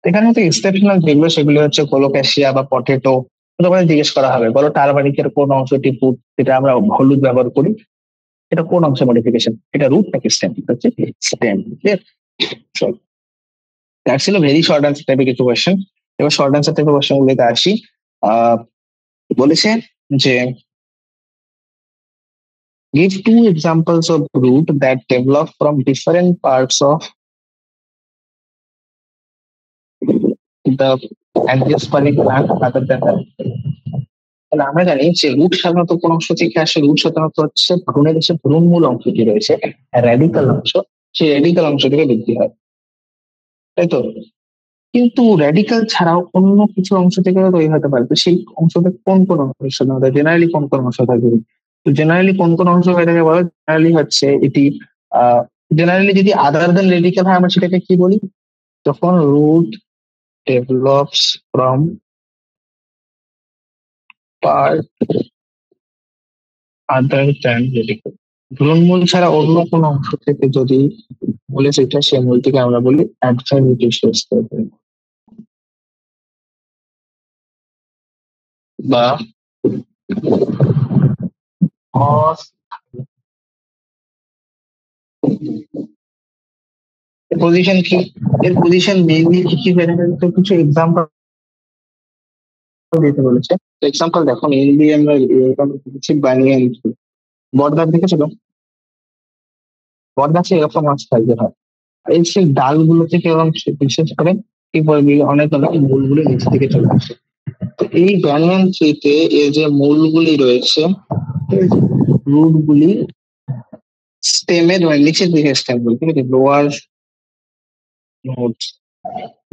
এখানে হচ্ছে এক্সেপশনাল যেগুলো সেগুলো হচ্ছে কোলোক্যাসিয়া বা পটেটো। তোমাদের জিজ্ঞেস করা হবে বলো টারবারিকের কোন অংশটি ফুড, যেটা আমরা হলুদ ব্যবহার করি, এটা কোন অংশ মডিফিকেশন? এটা রুট নাকি স্টেম? হচ্ছে স্টেম। দ্যাট ছিল ভেরি শর্ট অ্যান্সার টাইপের কিছু কোয়েশ্চেন। এবার শর্ট অ্যান্সার টাইপের কোয়েশ্চেন গুলোতে আসি। আহ বলেছে যে give two examples of root that develop from different parts of the angiospermic plant other than the. তাহলে আমরা জানি যে রুট সাধারণত কোন অংশ থেকে আসে? রুট সাধারণত হচ্ছে ভ্রূণের যে ভ্রূণমূল অংশটি রয়েছে, রেডিকাল অংশ, সেই রেডিকাল অংশ থেকে বৃদ্ধি হয়, তাই তো? কিন্তু রেডিকাল ছাড়াও অন্য কিছু অংশ থেকে তৈরি হতে পারে, তো সেই অংশ থেকে কোন কোন অংশ সাধারণত, জেনারেলি কোন কোন অংশ থাকবে? তো জেনারেলি কোন কোন অংশ হয়ে থাকে বলো? জেনারেলি হচ্ছে এটি জেনারেলি যদি আদার দেন রেডিকাল হয় আমরা সেটাকে কি বলি? যখন root develops from part other than radicle, ভ্রূণমূল ছাড়া অন্য কোন অংশ থেকে যদি বলে সেটা, সেই মূলটিকে আমরা বলি অ্যাডভেন্টিশিয়াস বা পজিশন কি? এর পজিশন মেইনলি কি কি হয়ে থাকে? তো কিছু এক্সাম্পল দিতে বলেছে। তো এক্সাম্পল দেখো, মেইনলি আমরা এরকম কিছু বানিয়ে আনছি। বট গাছ দেখেছো? বট গাছে এরকম মাছ থাকবে হয়, এই সেই ডালগুলো থেকে, এবং বিশেষ করে কি বলবি অনেক অনেক মূলগুলো নিচ থেকে চলে আসে। তো এই ব্যানিয়ান ট্রিতে এর যে মূলগুলি রয়েছে, রুট গুলি স্টেমের নিচের দিকে স্টেম গুলি, ঠিক আছে, লোয়ার নোটস,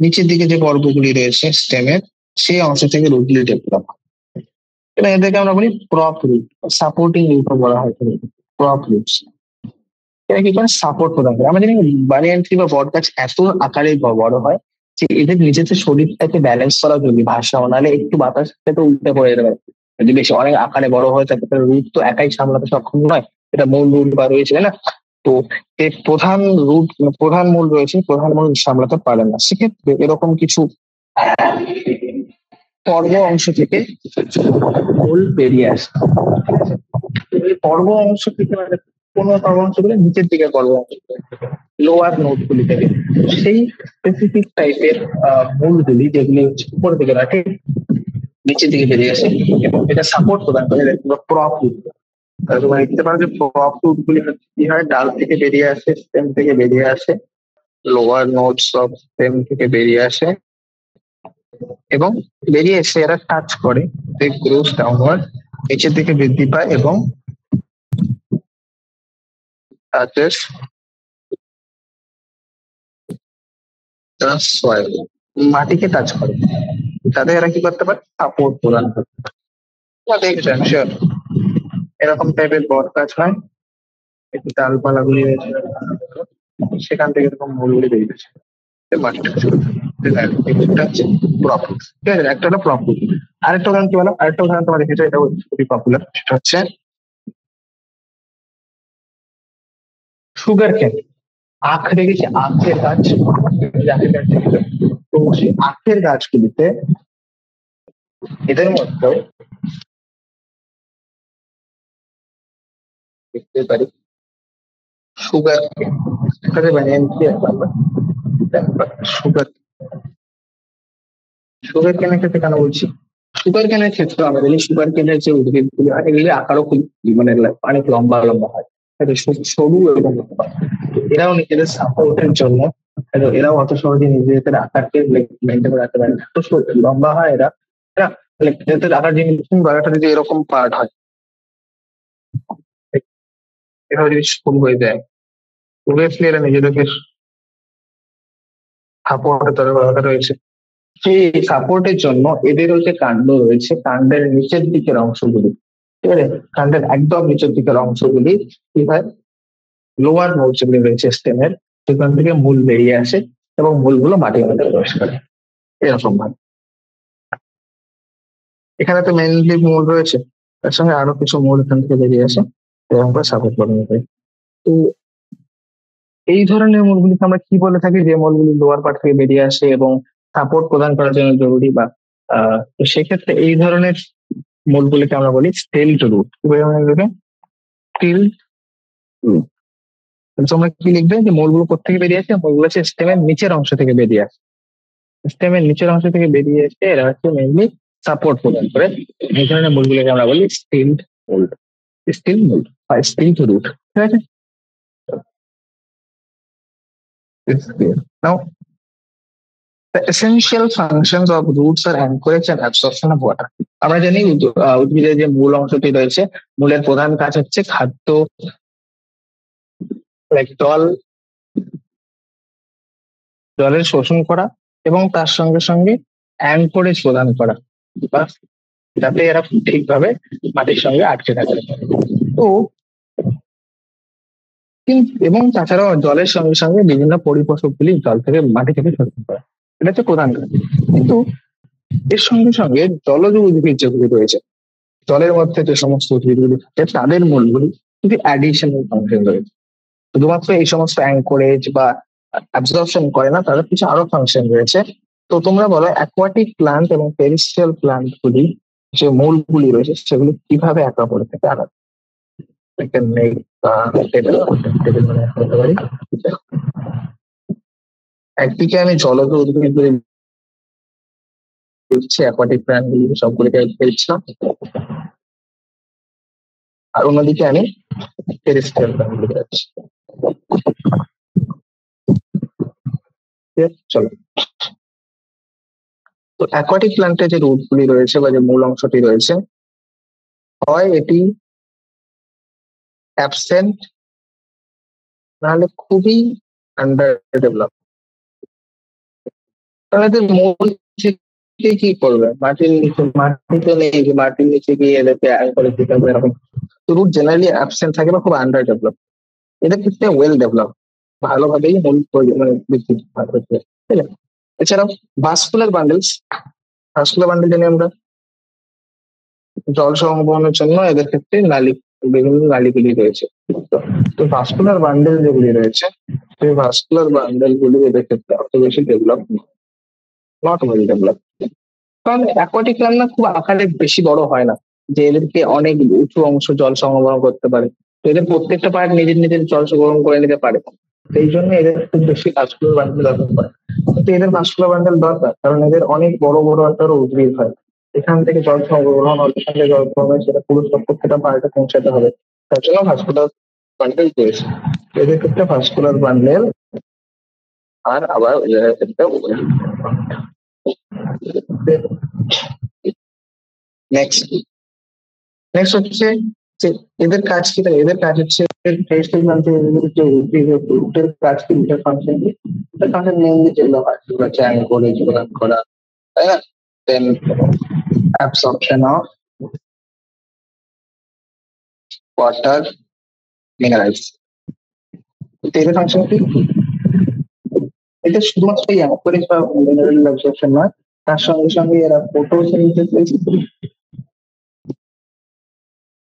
নিচের দিকে যে পর্বগুলি রয়েছে স্টেমের, সেই অংশ থেকে রুটগুলি ডেভেলপ হয়। এবং এদেরকে আমরা বলি প্রপ রুট, সাপোর্টিং রুটও বলা হয়, প্রপ রুটস। এরা কি করে? সাপোর্ট প্রদান করে। আমরা জানি বানিয়ান ট্রি বা বট গাছ এত আকারে বড় হয় যে এদের নিজের যে শরীরটাকে ব্যালেন্স করা জরুরি, ভারসাম্য, নাহলে একটু বাতাস তো উল্টে পড়ে যেতে পারে। যদি বেশি অনেক আকারে বড় হয়ে থাকে তাহলে রুট তো একাই সামলাতে সক্ষম নয়, এটা মূল রুট বা রয়েছে, তাই না? তো এর প্রধান রুট, প্রধান মূল রয়েছে, প্রধান মূল সামলাতে পারে না, সেক্ষেত্রে এরকম কিছু পর্ব অংশ থেকে মূল বেরিয়ে আসে। এই পর্ব অংশ থেকে মানে কোন পর্ব অংশ গুলো নিচের দিকে, পর্ব অংশ লোয়ার নোট গুলি থেকে সেই স্পেসিফিক টাইপের মূলগুলি যেগুলি হচ্ছে উপরের দিকে রাখে, নিচের দিকে বেরিয়ে আসে এবং এটা সাপোর্ট প্রদান করে প্রপ রুট। তোমরা দেখতে পারো যে প্রপ রুট গুলি কি হয়, ডাল থেকে বেরিয়ে আসে, স্টেম থেকে বেরিয়ে আসে, লোয়ার নোটস অফ স্টেম থেকে বেরিয়ে আসে, এবং বেরিয়ে এসে এরা টাচ করে গ্রোস ডাউনওয়ার্ড, নিচের দিকে বৃদ্ধি পায় এবং টাচেস সয়েল, মাটিকে টাচ করে, তাদের এরা কি করতে পারে? সাপোর্ট প্রদান করতে পারে। দেখেছেন শিওর এরকম টাইপের বট গাছ হয়, একটু ডালপালা গুলি রয়েছে, সেখান থেকে এরকম মূলগুলি বেরিয়েছে, মাটিটা টাচ করতে পারে। একটা হচ্ছে প্রফিট, ঠিক আছে, একটা হলো প্রফিট। আরেকটা উদাহরণ কি বলো, আরেকটা উদাহরণ তোমরা দেখেছো, এটা খুবই পপুলার, সেটা হচ্ছে সুগার কেন। আখ দেখেছি, আখের গাছ, আখের গাছ দেখেছো? তো সেই আখের গাছগুলিতে এদের মধ্যেও দেখতে পারি সুগার কেন, এটাকে বানিয়ে নিচ্ছি আমরা সুগার। সুগার কেনের ক্ষেত্রে কেন বলছি, সুগার কেনের ক্ষেত্রে আমরা জানি সুগার কেনের যে উদ্ভিদগুলি হয় এগুলি আকারও খুব মানে অনেক লম্বা লম্বা হয়, এটা সরু এবং লম্বা। তো এরাও নিজেদের সাপোর্টের জন্য এরাও অত সহজে নিজেদের আকারকে মেনটেন করে রাখতে পারে না, তো লম্বা হয় এরা, এরা এদের আকার জিনিস গলাটা যদি এরকম পার্ট হয়, এভাবে যদি সরু হয়ে যায়, অবভিয়াসলি এরা নিজেদেরকে সাপোর্টের দরকার রয়েছে। সেই সাপোর্টের জন্য এদেরও যে কাণ্ড রয়েছে, কাণ্ডের নিচের দিকের অংশগুলি, ঠিক আছে, কাণ্ডের একদম নিচের দিকের অংশগুলি কি হয়, লোয়ার নোট যেগুলি রয়েছে স্টেমের, সেখান থেকে মূল বেরিয়ে আসে এবং মূলগুলো মাটির মধ্যে প্রবেশ করে এরকম ভাবে। এখানে তো মেইনলি মূল রয়েছে, তার সঙ্গে আরো কিছু মূল এখান থেকে বেরিয়ে আসে এবং সাপোর্ট করে নিতে। তো এই ধরনের মূলগুলিকে আমরা কি বলে থাকি, যে মূলগুলি লোয়ার পার্ট থেকে বেরিয়ে আসে এবং সাপোর্ট প্রদান করার জন্য জরুরি, বা তো সেক্ষেত্রে এই ধরনের মূলগুলিকে আমরা বলি স্টেলড রুট। কি বলি আমরা এগুলোকে? স্টেলড রুট। তোমরা কি লিখবে, যে মূলগুলো কোথেকে বেরিয়ে আসে? মূলগুলো হচ্ছে স্টেমের নিচের অংশ থেকে বেরিয়ে আসে, স্টেমের নিচের অংশ থেকে বেরিয়ে এসে এরা হচ্ছে মেইনলি সাপোর্ট প্রদান করে। এই ধরনের মূলগুলোকে আমরা বলি স্টেলড মূল, স্টিল মূল বা স্টেলড রুট, ঠিক আছে? Now, the essential functions of roots are anchorage and absorption of water. আমরা জানি উদ্ভিদের যে মূল অংশটি রয়েছে, মূলের প্রধান কাজ হচ্ছে খাদ্য, জল, জলের শোষণ করা এবং তার সঙ্গে সঙ্গে অ্যাঙ্করেজ প্রদান করা, বা যাতে এরা ঠিকভাবে মাটির সঙ্গে আটকে থাকে। তো এবং তাছাড়াও জলের সঙ্গে সঙ্গে বিভিন্ন পরিপোষকগুলি জল থেকে মাটি থেকে শোষণ করা, এটা হচ্ছে প্রধান কাজ। কিন্তু এর সঙ্গে সঙ্গে জলজ উদ্ভিদ যেগুলি রয়েছে, জলের মধ্যে যে সমস্ত উদ্ভিদগুলি থাকে তাদের মূলগুলি কিন্তু অ্যাডিশনাল ফাংশন রয়েছে, শুধুমাত্র এই সমস্ত অ্যাঙ্করেজ বা অ্যাবজর্পশন করে না, তাদের কিছু আরো ফাংশন রয়েছে। তো তোমরা বলো অ্যাকোয়াটিক প্লান্ট এবং টেরেস্ট্রিয়াল প্লান্ট গুলি যে মূলগুলি রয়েছে সেগুলি কিভাবে একে অপরের থেকে আলাদা? একটা নেই পারি। একদিকে আমি জলজ উদ্ভিদগুলি দেখছি, অ্যাকোয়াটিক প্লান্টগুলি সবগুলিকে ফেলছিলাম, আর অন্যদিকে আমি টেরেস্ট্রিয়াল প্লান্টগুলি যাচ্ছি। চলো, তো অ্যাকোয়াটিক প্লান্টে যে রুটগুলি রয়েছে বা যে মূল অংশটি রয়েছে, হয় এটি অ্যাবসেন্ট, নাহলে খুবই আন্ডার ডেভেলপ। তাহলে মূল থেকে কি করবে, মাটির নিচে, মাটি তো নেই যে মাটির নিচে গিয়ে এদেরকে করে দিতে হবে এরকম। তো রুট জেনারেলি অ্যাবসেন্ট থাকে বা খুব আন্ডার ডেভেলপ। এদের ক্ষেত্রে ওয়েল ডেভেলপ, ভালোভাবেই মূল মানে বৃদ্ধি হচ্ছে, ঠিক আছে? এছাড়াও ভাস্কুলার বান্ডেলস, ভাস্কুলার বান্ডেল জানি আমরা জল সংবহনের জন্য এদের ক্ষেত্রে নালী, বিভিন্ন নালীগুলি রয়েছে। তো ভাস্কুলার বান্ডেল যেগুলি রয়েছে, সেই ভাস্কুলার বান্ডেল গুলি এদের ক্ষেত্রে অত বেশি ডেভেলপ নট ওয়েল ডেভেলপ। কারণ অ্যাকোয়াটিক প্ল্যান্ট না খুব আকারে বেশি বড় হয় না, যে এদেরকে অনেক উঁচু অংশ জল সংগ্রহ করতে পারে, তো এদের প্রত্যেকটা পার্ট নিজের নিজের জল সংগ্রহণ করে নিতে পারে, সেই জন্য এদের খুব বেশি ভাস্কুলার বান্ডেল দরকার পড়ে। কিন্তু এদের ভাস্কুলার বান্ডেল দরকার, কারণ এদের অনেক বড় বড় একটা উদ্ভিদ হয়, এখান থেকে জল সংগ্রহণ, ওদের সঙ্গে জল গ্রহণ, সেটা পুরো প্রত্যেকটা পার্টে পৌঁছাতে হবে, তার জন্য ভাস্কুলার বান্ডেল রয়েছে। এদের ক্ষেত্রে ভাস্কুলার বান্ডেল, আর আবার এদের ক্ষেত্রে নেক্সট নেক্সট হচ্ছে যে এদের কাজ কি, এদের কাজ হচ্ছে রুটের কাজ কি, রুটের ফাংশন কি, রুটের ফাংশন মেইনলি যেগুলো হয় সেগুলো হচ্ছে অ্যাঙ্করেজ প্রদান করা, তাই না? দেন অ্যাবসর্পশন অফ ওয়াটার মিনারেলস। এদের ফাংশন কি? এটা শুধুমাত্র অ্যাঙ্করেজ বা মিনারেল অ্যাবসর্পশন নয়, তার সঙ্গে সঙ্গে এরা ফটোসিনথেসিস,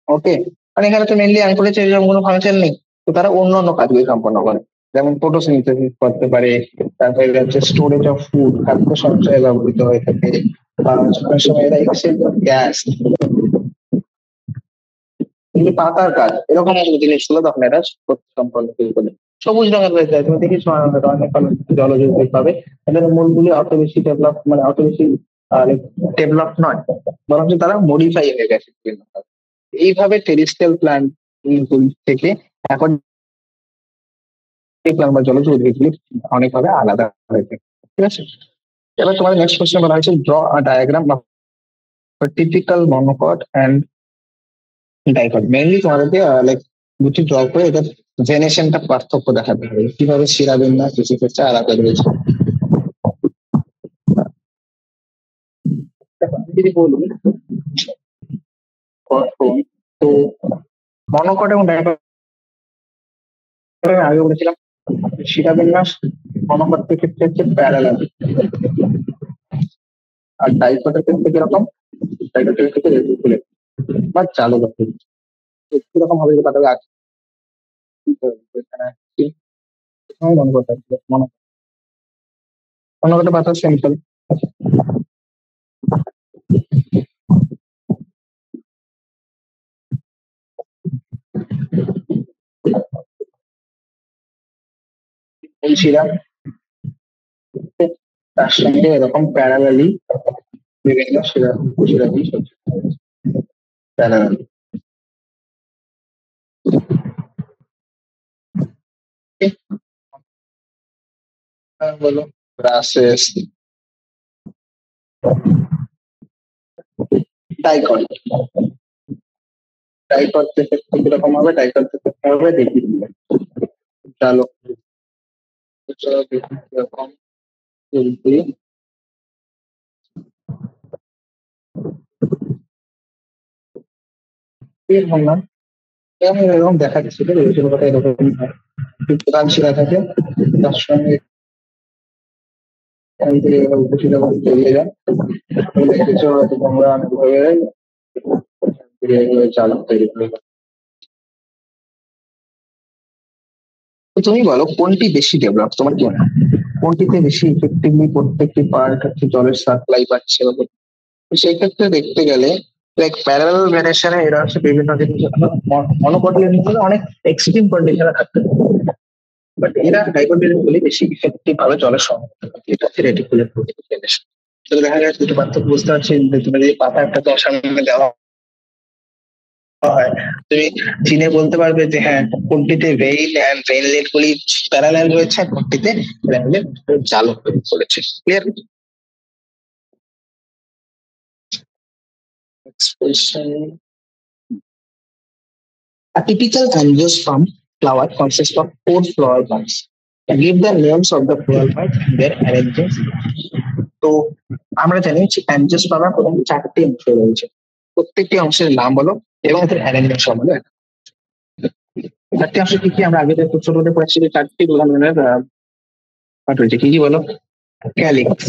ওকে, মানে এখানে তো মেনলি অ্যাঙ্করেজ এরকম কোনো ফাংশন নেই, তো তারা অন্য অন্য কাজগুলি সম্পন্ন করে, যেমন ফটোসিনথেসিস করতে পারে, তারপরে হচ্ছে স্টোরেজ অফ ফুড, খাদ্য সঞ্চয়ে ব্যবহৃত হয়ে থাকে, বা অনেক সময় এরা এক্সচেঞ্জ অফ গ্যাস, কিন্তু পাতার কাজ এরকম জিনিসগুলো তখন এরা সম্পন্ন করে। সবুজ রঙের হয়ে যায়, তুমি দেখিস অনেক অনেক জলজ উদ্ভিদ পাবে, এদের মূলগুলি অত বেশি ডেভেলপ, মানে অত বেশি ডেভেলপ নয়, বরঞ্চ তারা মডিফাই হয়ে গেছে বিভিন্নভাবে। এইভাবে টেরিস্ট্রিয়াল প্ল্যান্ট থেকে এখন প্ল্যান্ট বা জলজ উদ্ভিদগুলি অনেকভাবে আলাদা হয়েছে। ঠিক আছে, এবার তোমাদের নেক্সট কোশ্চেন বলা হয়েছে ড্র আ ডায়াগ্রাম বা typical monocot and dicot. Mainly তোমাদেরকে লাইক দুটি ড্র করে এটার জেনারেশনটা পার্থক্য দেখাতে হবে, কিভাবে শিরাবিন্যাস কিছু ক্ষেত্রে আলাদা রয়েছে। যদি বলি গঠন, তো মনোকট এবং ডাইকট আমি আগে বলেছিলাম, শিরাবিন্যাস মনোকটের ক্ষেত্রে হচ্ছে প্যারালাল, আর ডাইকটের ক্ষেত্রে কিরকম, ডাইকটের ক্ষেত্রে রেটিকুলেট বা চালু গঠন। কিরকম হবে যে পাঠাবে আগে এখানে মনোকট আছে, মনোকটের পাতা সিম্পল, বলছিলাম তার সঙ্গে এরকম প্যারালালি বিভিন্ন শিরাবি প্যারালাল, বলো গ্রাসেস, ডাইকট, ডাইকট থেকে কিরকম হবে, ডাইকট থেকে হবে দেখি চালো কিরকম চলবে। এরকম না, এরকম দেখা যাচ্ছে কথা এরকম হয়, প্রধান শিরা থাকে তার সঙ্গে বেরিয়ে যায়, দেখেছো হয়তো তোমরা অনেকভাবে চালক তৈরি করে। তো তুমি বলো কোনটি বেশি ডেভেলপ, তোমার কি মনে হয় কোনটিতে বেশি ইফেক্টিভলি প্রত্যেকটি পার্ট হচ্ছে জলের সাপ্লাই পাচ্ছে? তো সেই ক্ষেত্রে দেখতে গেলে লাইক প্যারালাল ভ্যারিয়েশনে এরা হচ্ছে বিভিন্ন জিনিস, মনোকটিলিয়ান অনেক এক্সট্রিম কন্ডিশনে থাকতে পারে, বাট এরা ডাইকটিলিয়ান গুলি বেশি ইফেক্টিভ ভাবে জলের সংরক্ষণ করে। এটা হচ্ছে রেটিকুলার প্রোটিন। তো দেখা যাচ্ছে দুটো পার্থক্য বুঝতে পারছি, যে তুমি যদি পাতা একটা দশার মধ্যে দেওয়া হয়, তুমি চিনে বলতে পারবে যে হ্যাঁ কোনটিতে ভেইল অ্যান্ড ভেইনলেট গুলি প্যারালাল রয়েছে আর কোনটিতে জালক হয়ে পড়েছে। Clear? Expression. A typical angiosperm flower consists of four flower buds. Give the names of the flower buds and their arrangements. তো আমরা জানি যে অ্যাঞ্জিওস্পার্মের প্রথম চারটি অংশ রয়েছে, প্রত্যেকটি অংশের নাম বলো এবং এদের অ্যারেঞ্জমেন্ট সম্বন্ধে। চারটি অংশ কি কি আমরা আগে ছোটতে পড়েছি, যে চারটি প্রধান ধরনের পার্ট রয়েছে, কি কি বলো? ক্যালিক্স,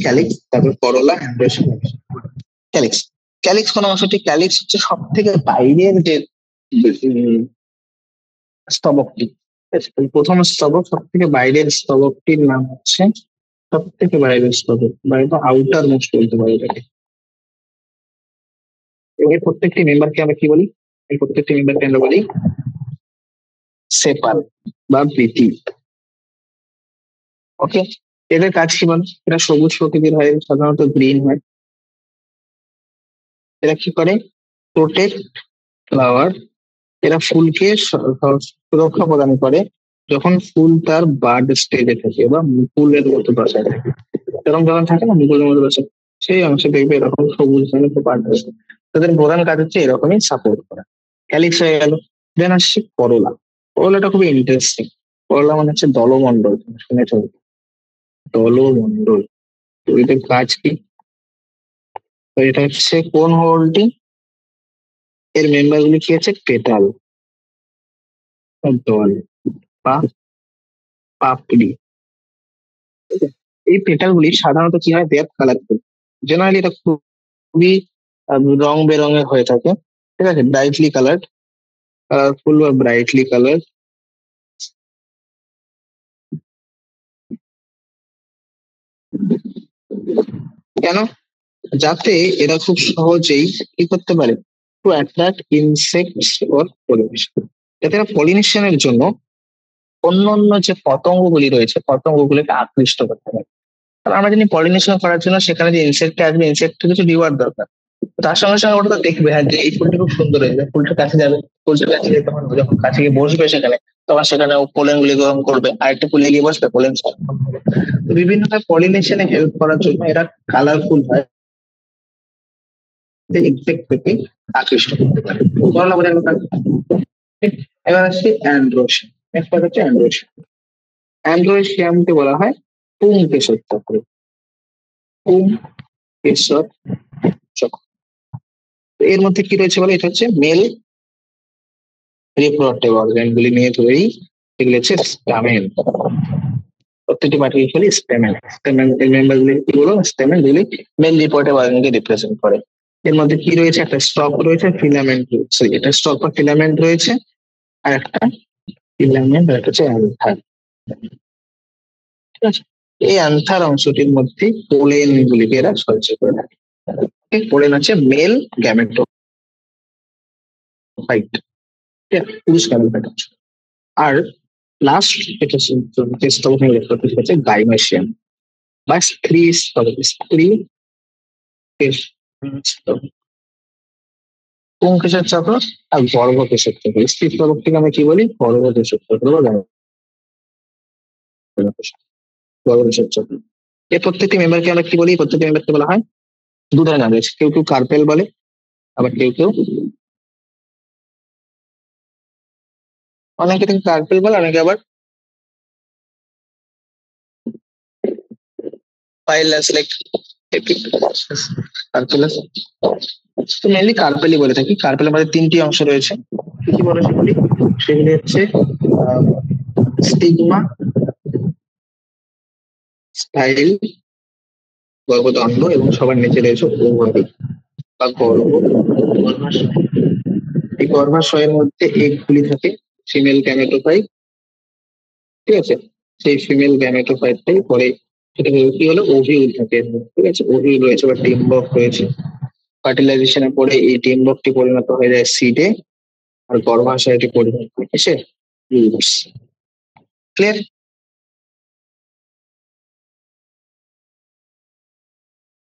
ক্যালিক্স, তারপর করোলা, ক্যালিক্স। ক্যালিক্স কোন অংশটি? ক্যালিক্স হচ্ছে সব থেকে বাইরের যে স্তবকটি, প্রথম স্তবক, সব থেকে বাইরের স্তবকটির নাম হচ্ছে সব থেকে বাইরের স্তবক, বা এটা আউটার মোস্ট বলতে পারি এটাকে। এবং এই প্রত্যেকটি মেম্বারকে আমরা কি বলি? এই প্রত্যেকটি মেম্বারকে আমরা বলি সেপাল বা বৃতি। ওকে, এদের কাজ কি বল? এরা সবুজ প্রকৃতির হয়, সাধারণত গ্রিন হয়। এরা কি করে? প্রোটেক্ট ফ্লাওয়ার, এরা ফুলকে সুরক্ষা প্রদান করে যখন ফুল তার বার্ড স্টেজে থাকে বা মুকুলের মতো দশায় থাকে, এরকম যখন থাকে না মুকুলের মতো দশা, সেই অংশে দেখবে এরকম সবুজ রঙের পার্ট আছে। তাদের প্রধান কাজ হচ্ছে এরকমই সাপোর্ট করা। ক্যালিক্স হয়ে গেল। দেন আসছে করোলা। করোলাটা খুবই ইন্টারেস্টিং। করোলা মানে হচ্ছে দলমন্ডল, শুনেছ? দলমন্ডল, তো এদের কাজ কি? তো এটা হচ্ছে কোন হোল্ডিং, এর মেম্বার গুলি কি আছে? পেটাল, দল বা পাপড়ি। এই পেটালগুলি সাধারণত কি হয়, ডেপ কালারফুল। জেনারেলি এটা খুবই রং বেরঙের হয়ে থাকে, ঠিক আছে, ব্রাইটলি কালার, কালারফুল বা ব্রাইটলি কালার। কেন? যাতে এরা খুব সহজেই কি করতে পারে, two attract insects for pollination, যাতে এরা পলিনেশনের জন্য অন্যান্য যে পতঙ্গগুলি রয়েছে পতঙ্গগুলিকে আকৃষ্ট করতে পারে। কারণ আমরা জানি পলিনেশন করার জন্য সেখানে যে ইনসেক্ট আসবে, ইনসেক্টের কিছু রিওয়ার্ড দরকার। তার সঙ্গে সঙ্গে ওটা তো দেখবে, হ্যাঁ, যে এই ফুলটা খুব সুন্দর হয়ে যাবে, ফুলটার কাছে যাবে, ফুলটার কাছে গিয়ে তখন ও যখন কাছে গিয়ে বসবে সেখানে, তখন সেখানে ও পোলেন গুলি গ্রহণ করবে, আরেকটা ফুলে গিয়ে বসবে, পোলেন সংগ্রহ হবে। তো বিভিন্ন পলিনেশনে হেল্প করার জন্য এরা কালারফুল হয়, ইনসেক্ট থেকে আকৃষ্ট করতে পারে। বলা বোঝানো কাজ। এবার আসছে অ্যান্ড্রোসিয়াম। নেক্সট হচ্ছে অ্যান্ড্রোসিয়াম। অ্যান্ড্রোসিয়ামকে বলা হয় পুংকেশর চক্র। পুংকেশর চক্র। এর মধ্যে কি রয়েছে বলে, এটা হচ্ছে মেল রিপ্রোডাক্টিভ অর্গান গুলি নিয়ে তৈরি। এগুলো হচ্ছে স্টামেন। প্রত্যেকটি পার্টি ইকুয়ালি স্টেমেন। স্টেমেন এর মেম্বার গুলি কি বলো, স্টেমেন গুলি মেল রিপ্রোডাক্টিভ অর্গানকে রিপ্রেজেন্ট করে। এর মধ্যে কি রয়েছে, একটা স্টক রয়েছে, ফিলামেন্ট রয়েছে, এটা স্টক বা ফিলামেন্ট রয়েছে, আর একটা ফিলামেন্ট, আর একটা হচ্ছে অ্যান্থার। ঠিক আছে, এই অ্যান্থার অংশটির মধ্যে পোলেন গুলিকে এরা সঞ্চয় করে থাকে। পোলেন হচ্ছে মেল গ্যামেটোফাইট, পুরুষ গ্যামেটোফাইট অংশ। আর লাস্ট এটা স্তবক নিয়ে হচ্ছে গাইমেশিয়াম বা স্ত্রী স্তবক। স্ত্রী পুংকেশর চক্র আর গর্ভকেশর চক্র। স্ত্রী স্তবকটিকে আমরা কি বলি, গর্ভকেশর চক্র বা গর্ভকেশর চক্র। এই প্রত্যেকটি মেম্বারকে আমরা কি বলি, প্রত্যেকটি মেম্বারকে বলা হয় দু ধরনের নাম রয়েছে, কেউ কেউ কার্পেল বলে, আবার কেউ কেউ অনেকে থেকে কার্পেল বলে, অনেকে আবার পাইলাস, লাইক কার্পেলাস। তো মেনলি কার্পেলই বলে থাকি। কার্পেলের মধ্যে তিনটি অংশ রয়েছে, কি কি বলে সেগুলি? সেগুলি হচ্ছে স্টিগমা, স্টাইল, গর্ভদণ্ড, এবং সবার নিচে রয়েছে ওভারি বা গর্ভাশয়। এই গর্ভাশয়ের মধ্যে এগগুলি থাকে, ফিমেল গ্যামেটোফাইট। ঠিক আছে, সেই ফিমেল গ্যামেটোফাইটটাই পরে সেটা কি হলো, ওভিউল থাকে। ঠিক আছে, ওভিউল রয়েছে বা ডিম্বক রয়েছে। ফার্টিলাইজেশনের পরে এই ডিম্বকটি পরিণত হয়ে যায় সিডে, আর গর্ভাশয়টি পরিণত হয় কিসে, ক্লিয়ার?